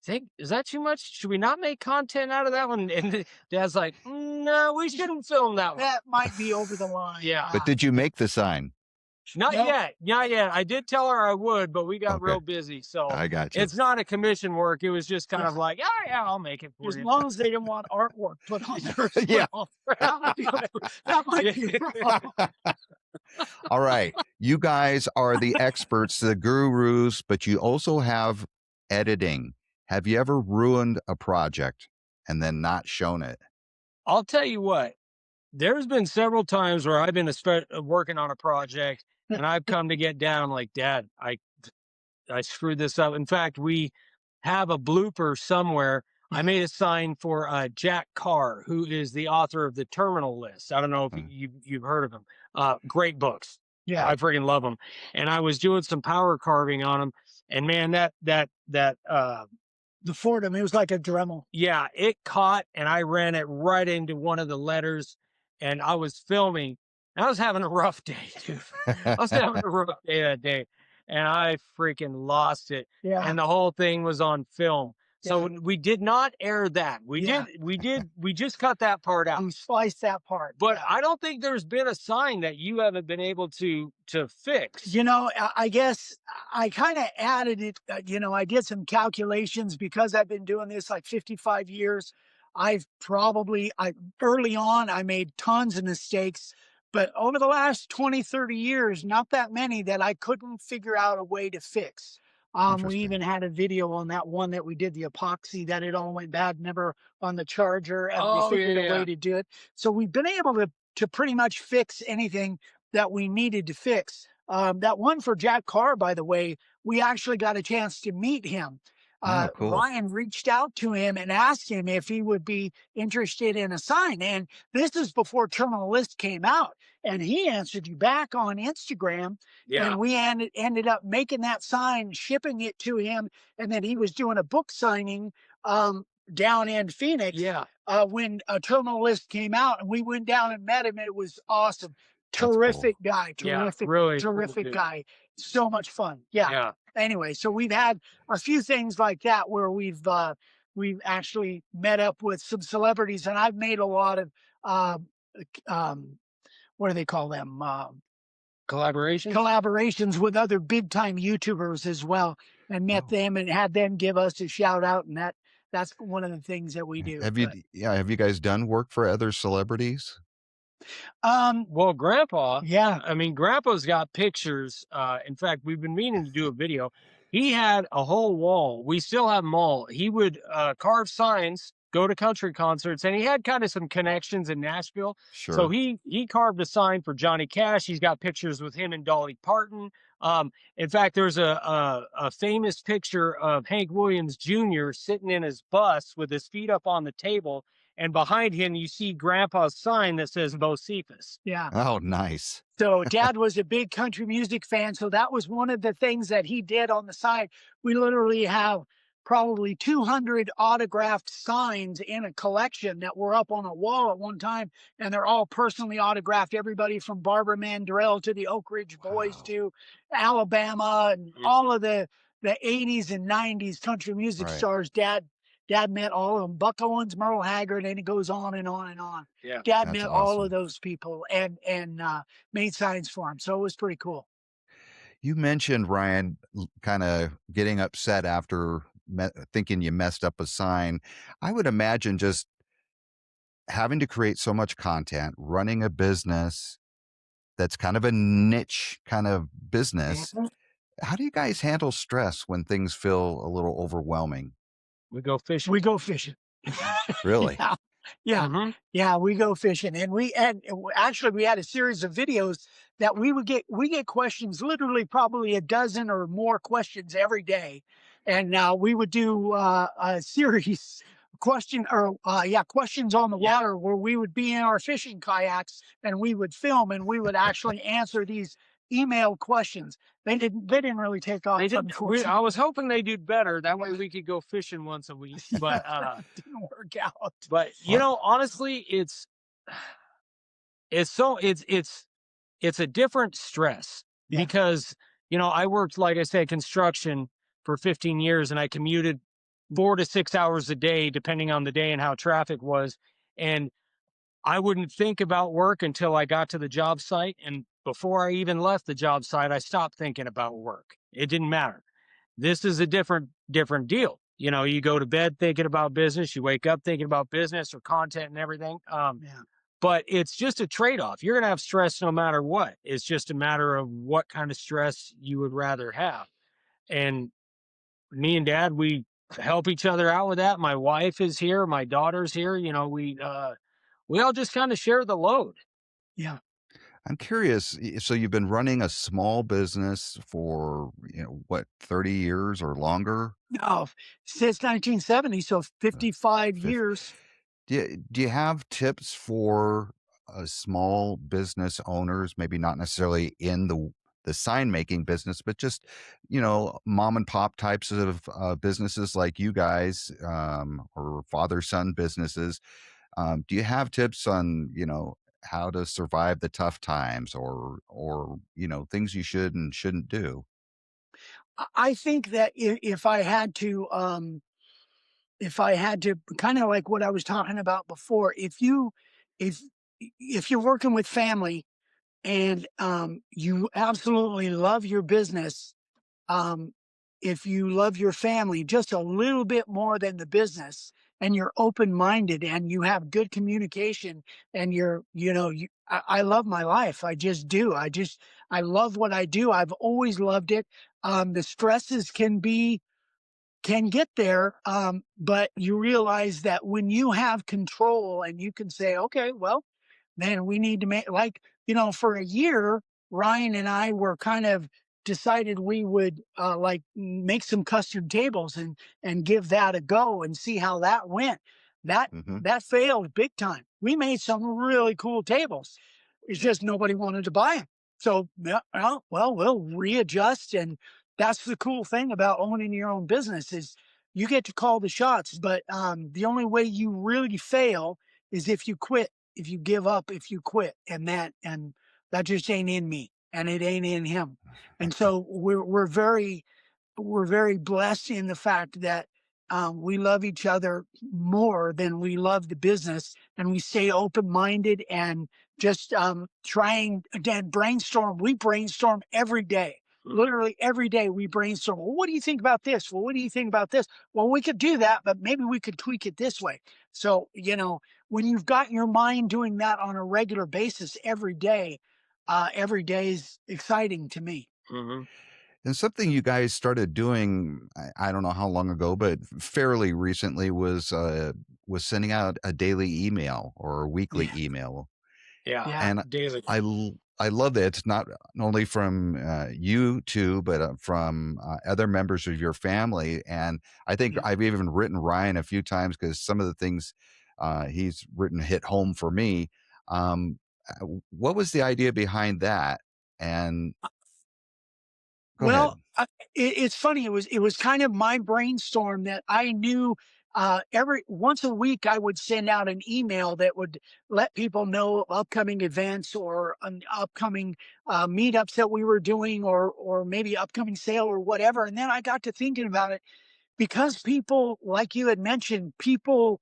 Speaker 2: "Think is that too much? Should we not make content out of that one?" And Dad's like, "No, we shouldn't film that one."
Speaker 1: That might be over the line.
Speaker 2: Yeah.
Speaker 3: but did you make the sign?
Speaker 2: Not
Speaker 1: No.
Speaker 2: yet, not yet. I did tell her I would, but we got
Speaker 3: Okay.
Speaker 2: real busy, so
Speaker 3: I got you.
Speaker 2: it's not a commission work. It was just kind
Speaker 1: Yeah.
Speaker 2: of like, "Oh, yeah, I'll make it for
Speaker 1: As
Speaker 2: you."
Speaker 1: long as they didn't want artwork put on there. as
Speaker 3: Yeah.
Speaker 1: well. That might be a problem.
Speaker 3: All right. You guys are the experts, the gurus, but you also have editing. Have you ever ruined a project and then not shown it?
Speaker 2: I'll tell you what, there's been several times where I've been working on a project and I've come to get down like, "Dad, I screwed this up." In fact, we have a blooper somewhere. I made a sign for Jack Carr, who is the author of the Terminal List. I don't know if
Speaker 3: Mm.
Speaker 2: you've heard of him. Great books.
Speaker 1: Yeah.
Speaker 2: I freaking love them. And I was doing some power carving on them, and man, that
Speaker 1: The Fordham, it was like a Dremel.
Speaker 2: yeah, it caught, and I ran it right into one of the letters, and I was filming. And I was having a rough day, dude. I was having a rough day that day, and I freaking lost it.
Speaker 1: Yeah.
Speaker 2: And the whole thing was on film. So
Speaker 1: Yeah.
Speaker 2: we did not air that. We just cut that part out.
Speaker 1: We sliced that part.
Speaker 2: But
Speaker 1: Yeah.
Speaker 2: I don't think there's been a sign that you haven't been able to fix.
Speaker 1: You know, I guess I kind of added it. I did some calculations because I've been doing this like 55 years. Early on, I made tons of mistakes, but over the last 20, 30 years, not that many that I couldn't figure out a way to fix. We
Speaker 3: Interesting.
Speaker 1: even had a video on that one that we did the epoxy that it all went bad, never on the charger, and
Speaker 2: Oh,
Speaker 1: we figured
Speaker 2: yeah,
Speaker 1: a way
Speaker 2: yeah.
Speaker 1: to do it. So we've been able to pretty much fix anything that we needed to fix. That one for Jack Carr, by the way, we actually got a chance to meet him.
Speaker 3: Oh, cool.
Speaker 1: Ryan reached out to him and asked him if he would be interested in a sign. And this is before Terminal List came out. And he answered you back on Instagram.
Speaker 2: Yeah.
Speaker 1: And we ended up making that sign, shipping it to him. And then he was doing a book signing down in Phoenix
Speaker 2: Yeah.
Speaker 1: when Terminal List came out. And we went down and met him. It was awesome.
Speaker 3: That's
Speaker 1: Terrific guy.
Speaker 2: Yeah,
Speaker 1: Terrific,
Speaker 2: really cool
Speaker 1: terrific
Speaker 2: dude.
Speaker 1: guy. So much fun. Yeah.
Speaker 2: Yeah.
Speaker 1: Anyway, so we've had a few things like that where we've actually met up with some celebrities, and I've made a lot of what do they call them?
Speaker 2: Collaboration.
Speaker 1: Collaborations with other big time YouTubers as well, and met
Speaker 3: Oh.
Speaker 1: them and had them give us a shout out, and that's one of the things that we do.
Speaker 3: Have you guys done work for other celebrities?
Speaker 2: Well, Grandpa,
Speaker 1: Yeah.
Speaker 2: I mean, Grandpa's got pictures. In fact, we've been meaning to do a video. He had a whole wall. We still have them all. He would carve signs, go to country concerts, and he had kind of some connections in Nashville.
Speaker 3: Sure.
Speaker 2: So he carved a sign for Johnny Cash. He's got pictures with him and Dolly Parton. In fact, there's a famous picture of Hank Williams Jr. sitting in his bus with his feet up on the table. And behind him, you see Grandpa's sign that says Bocephus.
Speaker 1: Yeah.
Speaker 3: Oh, nice.
Speaker 1: So Dad was a big country music fan. So that was one of the things that he did on the side. We literally have probably 200 autographed signs in a collection that were up on a wall at one time. And they're all personally autographed. Everybody from Barbara Mandrell to the Oak Ridge Boys
Speaker 3: Wow.
Speaker 1: to Alabama and
Speaker 2: Mhm.
Speaker 1: all of the 80s and 90s country music
Speaker 3: Right.
Speaker 1: stars. Dad met all of them. Buck Owens, Merle Haggard, and it goes on and on and on.
Speaker 2: Yeah.
Speaker 1: Dad
Speaker 3: That's
Speaker 1: met all
Speaker 3: awesome.
Speaker 1: of those people and made signs for him. So it was pretty cool.
Speaker 3: You mentioned, Ryan, kind of getting upset after thinking you messed up a sign. I would imagine just having to create so much content, running a business that's kind of a niche kind of business.
Speaker 1: Mhm.
Speaker 3: How do you guys handle stress when things feel a little overwhelming?
Speaker 2: We go fishing.
Speaker 1: We go fishing.
Speaker 3: Really?
Speaker 1: Yeah. Yeah.
Speaker 2: Hmm.
Speaker 1: Yeah, we go fishing and actually we had a series of videos that we get questions, literally probably a dozen or more questions every day. And we would do a series questions on the
Speaker 2: Yeah.
Speaker 1: water where we would be in our fishing kayaks and we would film and we would actually answer these email questions. They didn't really take
Speaker 2: They
Speaker 1: off,
Speaker 2: did. I
Speaker 1: unfortunately.
Speaker 2: was hoping they did better. That way we could go fishing once a week.
Speaker 1: Yeah, but it didn't work out.
Speaker 2: But
Speaker 3: Well,
Speaker 2: honestly, it's a different stress
Speaker 1: Yeah.
Speaker 2: because I worked, like I said, construction for 15 years, and I commuted 4 to 6 hours a day, depending on the day and how traffic was. And I wouldn't think about work until I got to the job site. And before I even left the job site, I stopped thinking about work. It didn't matter. This is a different deal. You go to bed thinking about business, you wake up thinking about business or content and everything.
Speaker 1: Yeah.
Speaker 2: But it's just a trade-off. You're gonna have stress no matter what. It's just a matter of what kind of stress you would rather have. And me and dad, we help each other out with that. My wife is here, my daughter's here. We all just kind of share the load.
Speaker 1: Yeah.
Speaker 3: I'm curious. So you've been running a small business for, what, 30 years or longer?
Speaker 1: No, since 1970, so
Speaker 3: Uh,
Speaker 1: 55
Speaker 3: fif-
Speaker 1: years.
Speaker 3: do you have tips for small business owners, maybe not necessarily in the sign making business, but just, mom and pop types of businesses like you guys, or father son businesses? Do you have tips on, how to survive the tough times, or things you should and shouldn't do?
Speaker 1: I think that if I had to kind of like what I was talking about before, if if you're working with family and you absolutely love your business, um, if you love your family just a little bit more than the business and you're open minded and you have good communication and I love my life. I just do. I love what I do. I've always loved it. The stresses can get there. But you realize that when you have control and you can say, okay, well, then we need to make, like, for a year, Ryan and I were kind of decided we would like make some custom tables and give that a go and see how that went. That
Speaker 3: Hmm.
Speaker 1: that failed big time. We made some really cool tables. It's just nobody wanted to buy them. So yeah, well, we'll readjust. And that's the cool thing about owning your own business is you get to call the shots. But the only way you really fail is if you quit, if you give up, if you quit. And that just ain't in me, and it ain't in him. And so we're very blessed in the fact that we love each other more than we love the business, and we stay open minded and just trying again brainstorm. We brainstorm every day. Literally every day we brainstorm. Well, what do you think about this? Well, what do you think about this? Well, we could do that, but maybe we could tweak it this way. So, when you've got your mind doing that on a regular basis every day is exciting to me.
Speaker 2: Hmm.
Speaker 3: And something you guys started doing, I don't know how long ago, but fairly recently, was sending out a daily email or a weekly
Speaker 1: Yeah.
Speaker 3: email.
Speaker 2: Yeah,
Speaker 1: Yeah.
Speaker 3: And
Speaker 2: daily.
Speaker 3: I love that it's not only from you two, but from other members of your family. And I think
Speaker 1: Yeah.
Speaker 3: I've even written Ryan a few times because some of the things he's written hit home for me. What was the idea behind that? And go
Speaker 1: Well,
Speaker 3: ahead.
Speaker 1: it's funny. It was kind of my brainstorm that I knew. Every once a week, I would send out an email that would let people know of upcoming events or an upcoming meetups that we were doing, or maybe upcoming sale or whatever. And then I got to thinking about it because people, like you had mentioned, people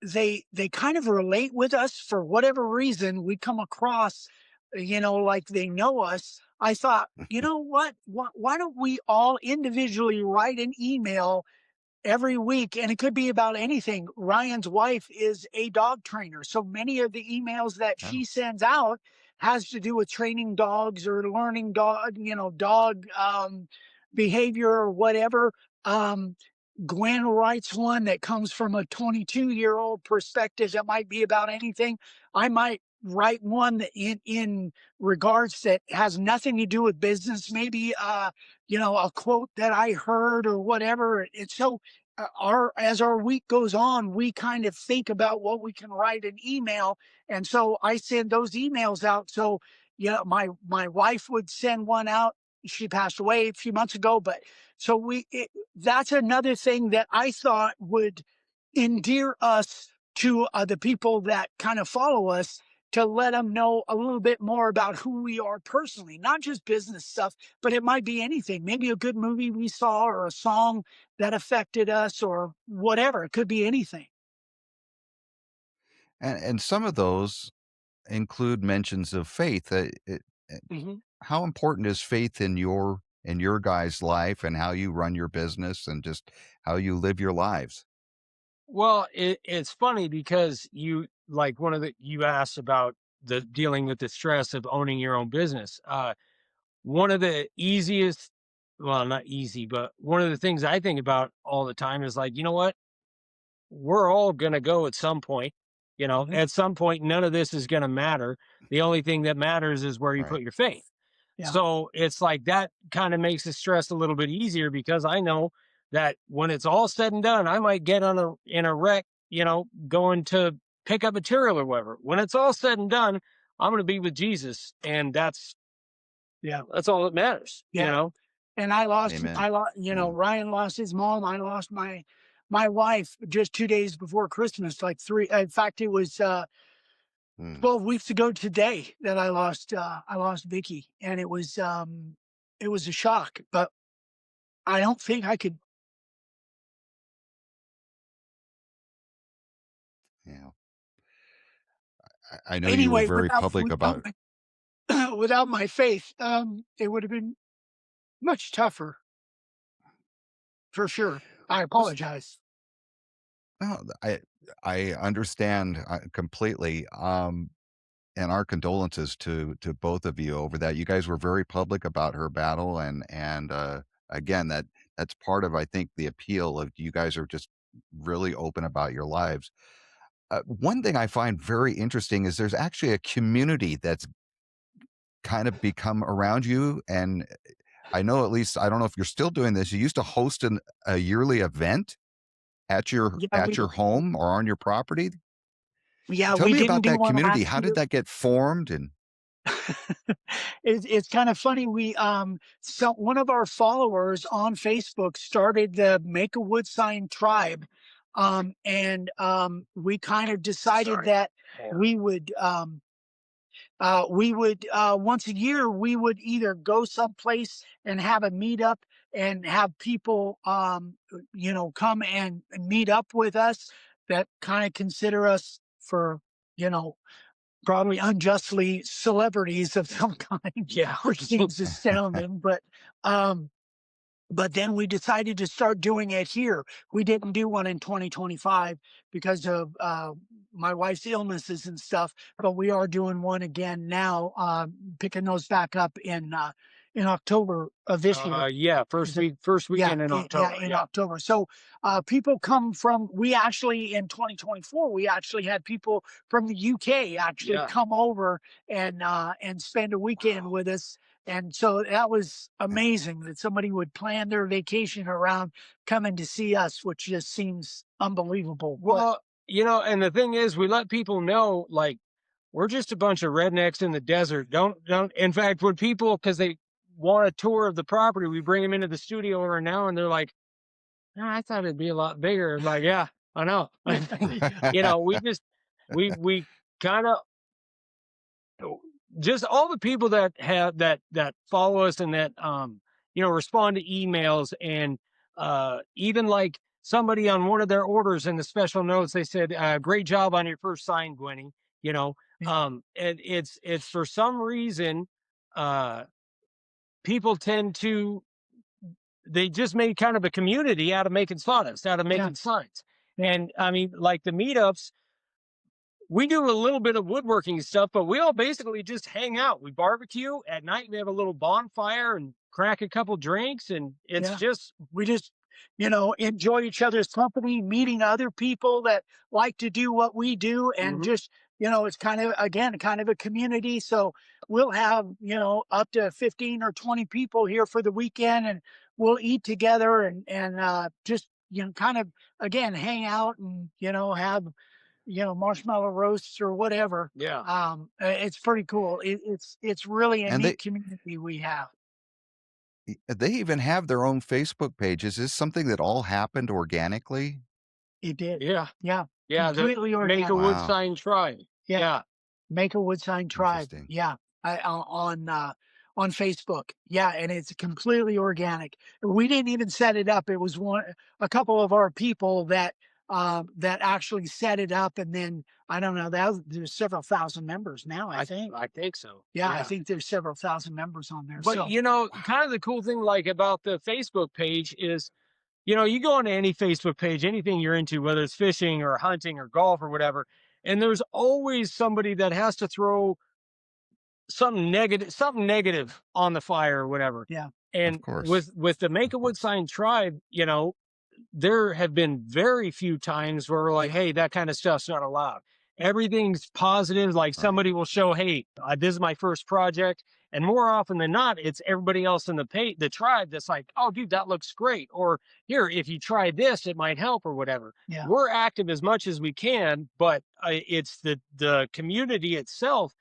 Speaker 1: they kind of relate with us for whatever reason. We come across, like they know us. I thought, you know what, why don't we all individually write an email every week? And it could be about anything. Ryan's wife is a dog trainer, so many of the emails that she
Speaker 3: Oh.
Speaker 1: sends out has to do with training dogs or learning dog behavior or whatever. um Gwen writes one that comes from a 22-year-old perspective that might be about anything. I might write one that in regards that has nothing to do with business, maybe a quote that I heard or whatever. It's so our as our week goes on, we kind of think about what we can write an email, and so I send those emails out. So yeah, my wife would send one out. She passed away a few months ago, but so that's another thing that I thought would endear us to the people that kind of follow us, to let them know a little bit more about who we are personally, not just business stuff, but it might be anything. Maybe a good movie we saw or a song that affected us or whatever. It could be anything.
Speaker 3: And some of those include mentions of faith.
Speaker 1: Mhm.
Speaker 3: How important is faith in your guys' life and how you run your business and just how you live your lives?
Speaker 2: Well, it's funny because you asked about the dealing with the stress of owning your own business. One of the easiest, well, not easy, but one of the things I think about all the time is like, you know what? We're all going to go at some point.
Speaker 1: Mhm.
Speaker 2: At some point, none of this is going to matter. The only thing that matters is where you
Speaker 3: Right.
Speaker 2: put your faith.
Speaker 1: Yeah.
Speaker 2: So it's like that kind of makes the stress a little bit easier because I know that when it's all said and done, I might get in a wreck, going to pick up material or whatever. When it's all said and done, I'm going to be with Jesus, and
Speaker 1: Yeah.
Speaker 2: that's all that matters.
Speaker 1: Yeah. And
Speaker 3: Amen. Yeah.
Speaker 1: Ryan lost his mom. I lost my wife just 2 days before Christmas, like three. In fact, it was
Speaker 3: Mm.
Speaker 1: 12 weeks ago today that I lost Vicky, and it was a shock, but I don't think I could.
Speaker 3: Yeah. I know you were
Speaker 1: Anyway,
Speaker 3: very public about.
Speaker 1: without my faith, it would have been much tougher for sure. I
Speaker 3: Was
Speaker 1: apologize.
Speaker 3: no, I understand completely. And our condolences to both of you over that. You guys were very public about her battle, and again, that's part of, I think, the appeal of you guys are just really open about your lives. One thing I find very interesting is there's actually a community that's kind of become around you, and I know, at least I don't know if you're still doing this. You used to host a yearly event
Speaker 1: Yeah,
Speaker 3: at your home or on your property. Tell
Speaker 1: we
Speaker 3: me
Speaker 1: didn't
Speaker 3: about
Speaker 1: do
Speaker 3: that
Speaker 1: one
Speaker 3: community.
Speaker 1: last
Speaker 3: How did
Speaker 1: year.
Speaker 3: that get formed? And
Speaker 1: It's kind of funny. So one of our followers on Facebook started the Make a Wood Sign tribe, and we kind of decided
Speaker 2: Sorry.
Speaker 1: that we would once a year we would either go someplace and have a meetup and have people come and meet up with us that kind of consider us for you know probably unjustly celebrities of some kind,
Speaker 2: Yeah.
Speaker 1: which seems astounding. But then we decided to start doing it here. We didn't do one in 2025 because of my wife's illnesses and stuff, but we are doing one again now, picking those back up in October of this year.
Speaker 2: Yeah,
Speaker 1: Is it?
Speaker 2: first
Speaker 1: Yeah,
Speaker 2: weekend in
Speaker 1: yeah,
Speaker 2: October.
Speaker 1: in
Speaker 2: Yeah.
Speaker 1: October. So people come from. We actually in 2024 we actually had people from the UK actually
Speaker 2: Yeah.
Speaker 1: come over and spend a weekend
Speaker 2: Wow.
Speaker 1: with us, and so that was amazing that somebody would plan their vacation around coming to see us, which just seems unbelievable. But
Speaker 2: Well, and the thing is, we let people know, like, we're just a bunch of rednecks in the desert. Don't. In fact, when people, because they want a tour of the property, we bring them into the studio every now, and they're like, "Ah, I thought it'd be a lot bigger." I'm like, yeah, I know. We just we kind of just all the people that have that follow us and that respond to emails, and even like somebody on one of their orders in the special notes, they said, great job on your first sign, Gwenny.
Speaker 1: yeah,
Speaker 2: And it's for some reason, uh people tend to, they just made kind of a community out of making sawdust, out of
Speaker 1: yeah,
Speaker 2: making signs.
Speaker 1: yeah,
Speaker 2: And I mean, like the meetups, we do a little bit of woodworking stuff, but we all basically just hang out. We barbecue at night. We have a little bonfire and crack a couple drinks, and it's
Speaker 1: yeah.
Speaker 2: just
Speaker 1: We just enjoy each other's company, meeting other people that like to do what we do, and
Speaker 2: Hmm.
Speaker 1: just, it's kind of, again, kind of a community. So we'll have, up to 15 or 20 people here for the weekend, and we'll eat together, and just, kind of, again, hang out, and, have, marshmallow roasts or whatever.
Speaker 2: Yeah.
Speaker 1: It's pretty cool. It's really a
Speaker 3: And
Speaker 1: neat community we have.
Speaker 3: they even have their own Facebook page. Is this something that all happened organically?
Speaker 1: It did.
Speaker 2: Yeah.
Speaker 1: Yeah.
Speaker 2: Yeah. The
Speaker 1: Completely
Speaker 2: Make a
Speaker 1: organic.
Speaker 2: Wood
Speaker 3: Wow,
Speaker 2: Sign Tribe.
Speaker 1: Yeah.
Speaker 2: Yeah.
Speaker 1: Make a Wood Sign Tribe.
Speaker 3: interesting.
Speaker 1: Yeah. On Facebook. Yeah, and it's completely organic. We didn't even set it up. It was a couple of our people that actually set it up, and then I don't know, there's several thousand members now, I think.
Speaker 2: I think so.
Speaker 1: Yeah, I
Speaker 2: Yeah.
Speaker 1: think there's several thousand members on there.
Speaker 2: But
Speaker 1: So,
Speaker 2: kind of the cool thing like about the Facebook page is, you go onto any Facebook page, anything you're into, whether it's fishing or hunting or golf or whatever, and there's always somebody that has to throw something negative on the fire or whatever.
Speaker 1: yeah.
Speaker 3: Of
Speaker 2: And
Speaker 3: course,
Speaker 2: with the Make
Speaker 3: of
Speaker 2: a Wood
Speaker 3: course.
Speaker 2: Sign Tribe, there have been very few times where we're like,
Speaker 1: Yeah.
Speaker 2: hey, that kind of stuff's not allowed. Everything's positive. Like
Speaker 3: Right.
Speaker 2: somebody will show, hey, this is my first project. And more often than not, it's everybody else in the tribe that's like, oh, dude, that looks great. Or here, if you try this, it might help or whatever.
Speaker 1: Yeah.
Speaker 2: We're active as much as we can, but it's the community itself.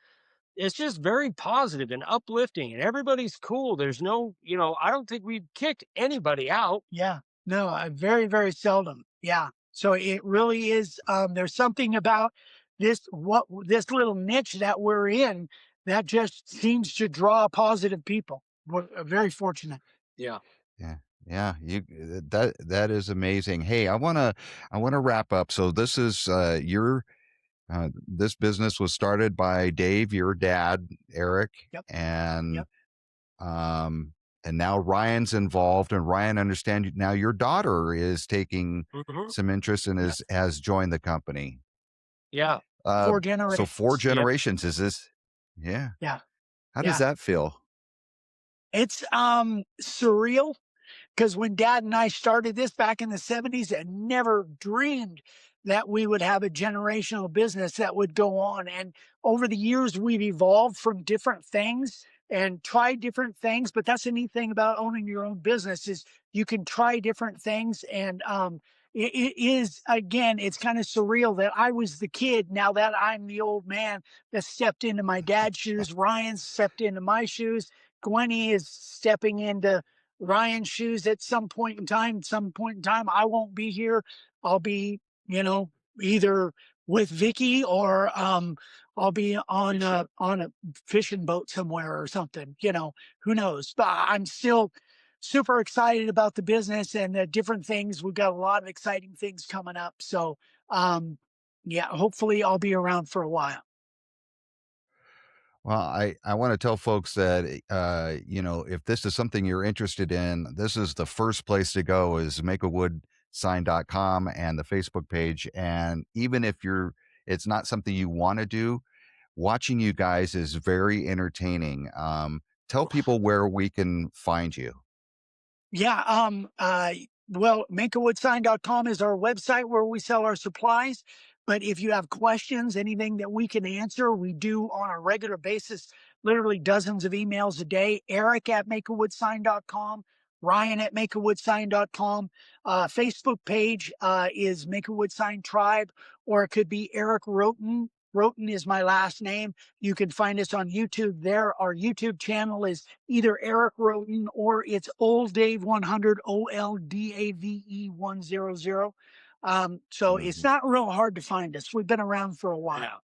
Speaker 2: It's just very positive and uplifting, and everybody's cool. There's no, I don't think we've kicked anybody out.
Speaker 1: Yeah. No, very, very seldom. Yeah. So it really is. There's something about this little niche that we're in that just seems to draw positive people. We're very fortunate.
Speaker 2: Yeah.
Speaker 3: Yeah. Yeah, that is amazing. Hey, I wanna wrap up. So this is your this business was started by Dave, your dad, Eric,
Speaker 1: Yep.
Speaker 3: and
Speaker 1: Yep.
Speaker 3: um and now Ryan's involved, and Ryan, understand now your daughter is taking
Speaker 2: Hmm.
Speaker 3: some interest and
Speaker 1: Yep.
Speaker 3: has joined the company.
Speaker 2: Yeah.
Speaker 3: Uh
Speaker 1: Four
Speaker 3: so four
Speaker 1: generations.
Speaker 2: Yeah.
Speaker 3: generations is this. Yeah.
Speaker 1: Yeah.
Speaker 3: How does
Speaker 1: Yeah.
Speaker 3: that feel?
Speaker 1: It's surreal. Because when Dad and I started this back in the 70s, I never dreamed that we would have a generational business that would go on. And over the years, we've evolved from different things and tried different things. But that's the neat thing about owning your own business is you can try different things. And it is, again, it's kind of surreal that I was the kid. Now that I'm the old man that stepped into my dad's shoes, Ryan stepped into my shoes. Gwenny is stepping into Ryan's shoes at some point in time. Some point in time, I won't be here. I'll be, either with Vicky, or I'll be on a fishing boat somewhere or something. Who knows? But I'm still super excited about the business and the different things. We've got a lot of exciting things coming up. So, yeah, hopefully I'll be around for a while.
Speaker 3: Well, I want to tell folks that if this is something you're interested in, this is the first place to go is makeawoodsign.com and the Facebook page. And even if it's not something you want to do, watching you guys is very entertaining. Tell people where we can find you.
Speaker 1: Yeah. Well, makeawoodsign.com is our website where we sell our supplies. But if you have questions, anything that we can answer, we do on a regular basis, literally dozens of emails a day. Eric at makeawoodsign.com, Ryan at makeawoodsign.com. Facebook page is Make a Wood Sign Tribe, or it could be Eric Roten. Roten is my last name. You can find us on YouTube there. Our YouTube channel is either Eric Roten or it's Old Dave 100, OLDAVE 100. So it's
Speaker 3: Mhm.
Speaker 1: not real hard to find us. We've been around for a
Speaker 2: Yeah.
Speaker 1: while.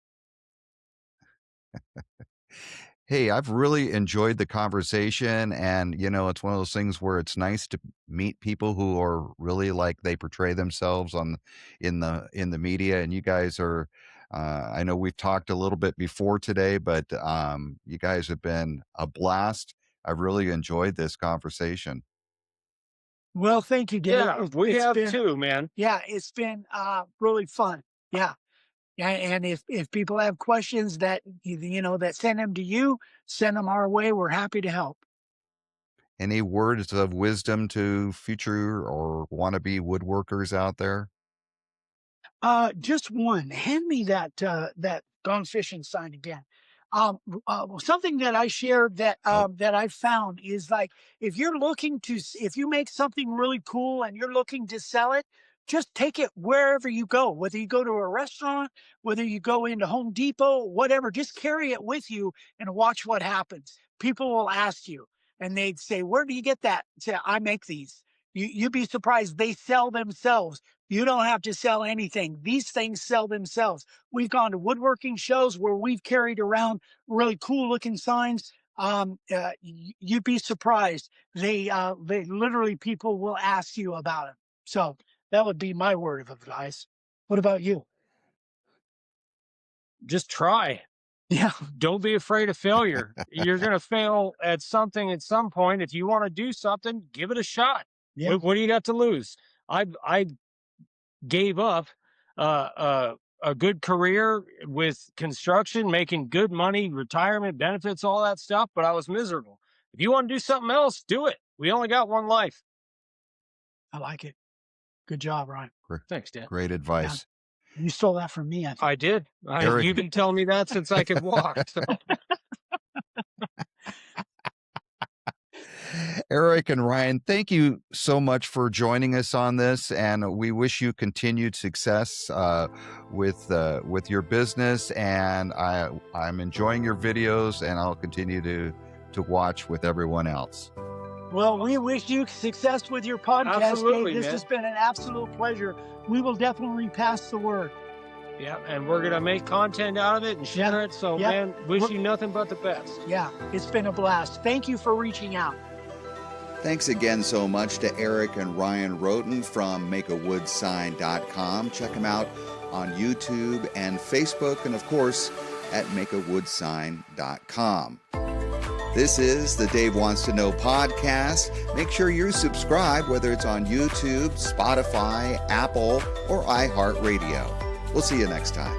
Speaker 3: Hey, I've really enjoyed the conversation. And, it's one of those things where it's nice to meet people who are really like they portray themselves in the media. And you guys are, I know we've talked a little bit before today, but you guys have been a blast. I've really enjoyed this conversation.
Speaker 1: Well, thank you, Dave.
Speaker 2: Yeah. We
Speaker 1: It's
Speaker 2: have
Speaker 1: been,
Speaker 2: too, man.
Speaker 1: yeah, it's been really fun. Yeah. Yeah, and if people have questions that that send them to you, send them our way. We're happy to help.
Speaker 3: any words of wisdom to future or wannabe woodworkers out there?
Speaker 1: Just one. Hand me that gone fishing sign again. Something that I shared
Speaker 3: Oh,
Speaker 1: that I found is like if you're looking to if you make something really cool and you're looking to sell it, just take it wherever you go. Whether you go to a restaurant, whether you go into Home Depot, whatever, just carry it with you and watch what happens. People will ask you, and they'd say, "Where do you get that?" Say, "I make these." You'd be surprised. They sell themselves. You don't have to sell anything. These things sell themselves. We've gone to woodworking shows where we've carried around really cool looking signs. You'd be surprised. They literally people will ask you about it. So that would be my word of advice. What about you?
Speaker 2: Just try.
Speaker 1: Yeah,
Speaker 2: Don't be afraid of failure. You're going to fail at something at some point. If you want to do something, give it a shot.
Speaker 1: yeah,
Speaker 2: What do you got to lose? I gave up a good career with construction, making good money, retirement benefits, all that stuff, but I was miserable. If you want to do something else, do it. We only got one life.
Speaker 1: I like it. Good job, Ryan.
Speaker 2: Thanks, Dan.
Speaker 3: great
Speaker 1: Yeah,
Speaker 3: advice.
Speaker 1: you stole that from me. I think.
Speaker 2: I did.
Speaker 3: Eric,
Speaker 2: You've been telling me that since I could walk. So.
Speaker 3: Eric and Ryan, thank you so much for joining us on this, and we wish you continued success with your business. And I'm enjoying your videos, and I'll continue to watch with everyone else.
Speaker 1: Well, we wish you success with your podcast,
Speaker 2: Absolutely,
Speaker 1: Dave. This
Speaker 2: man.
Speaker 1: has been an absolute pleasure. We will definitely pass the word.
Speaker 2: Yeah, and we're gonna make content out of it and share it. So,
Speaker 1: Yep.
Speaker 2: man, wish you nothing but the best.
Speaker 1: Yeah, it's been a blast. Thank you for reaching out.
Speaker 3: Thanks again so much to Eric and Ryan Roten from makeawoodsign.com. Check them out on YouTube and Facebook, and of course at makeawoodsign.com. This is the Dave Wants to Know podcast. Make sure you're subscribed, whether it's on YouTube, Spotify, Apple, or iHeartRadio. We'll see you next time.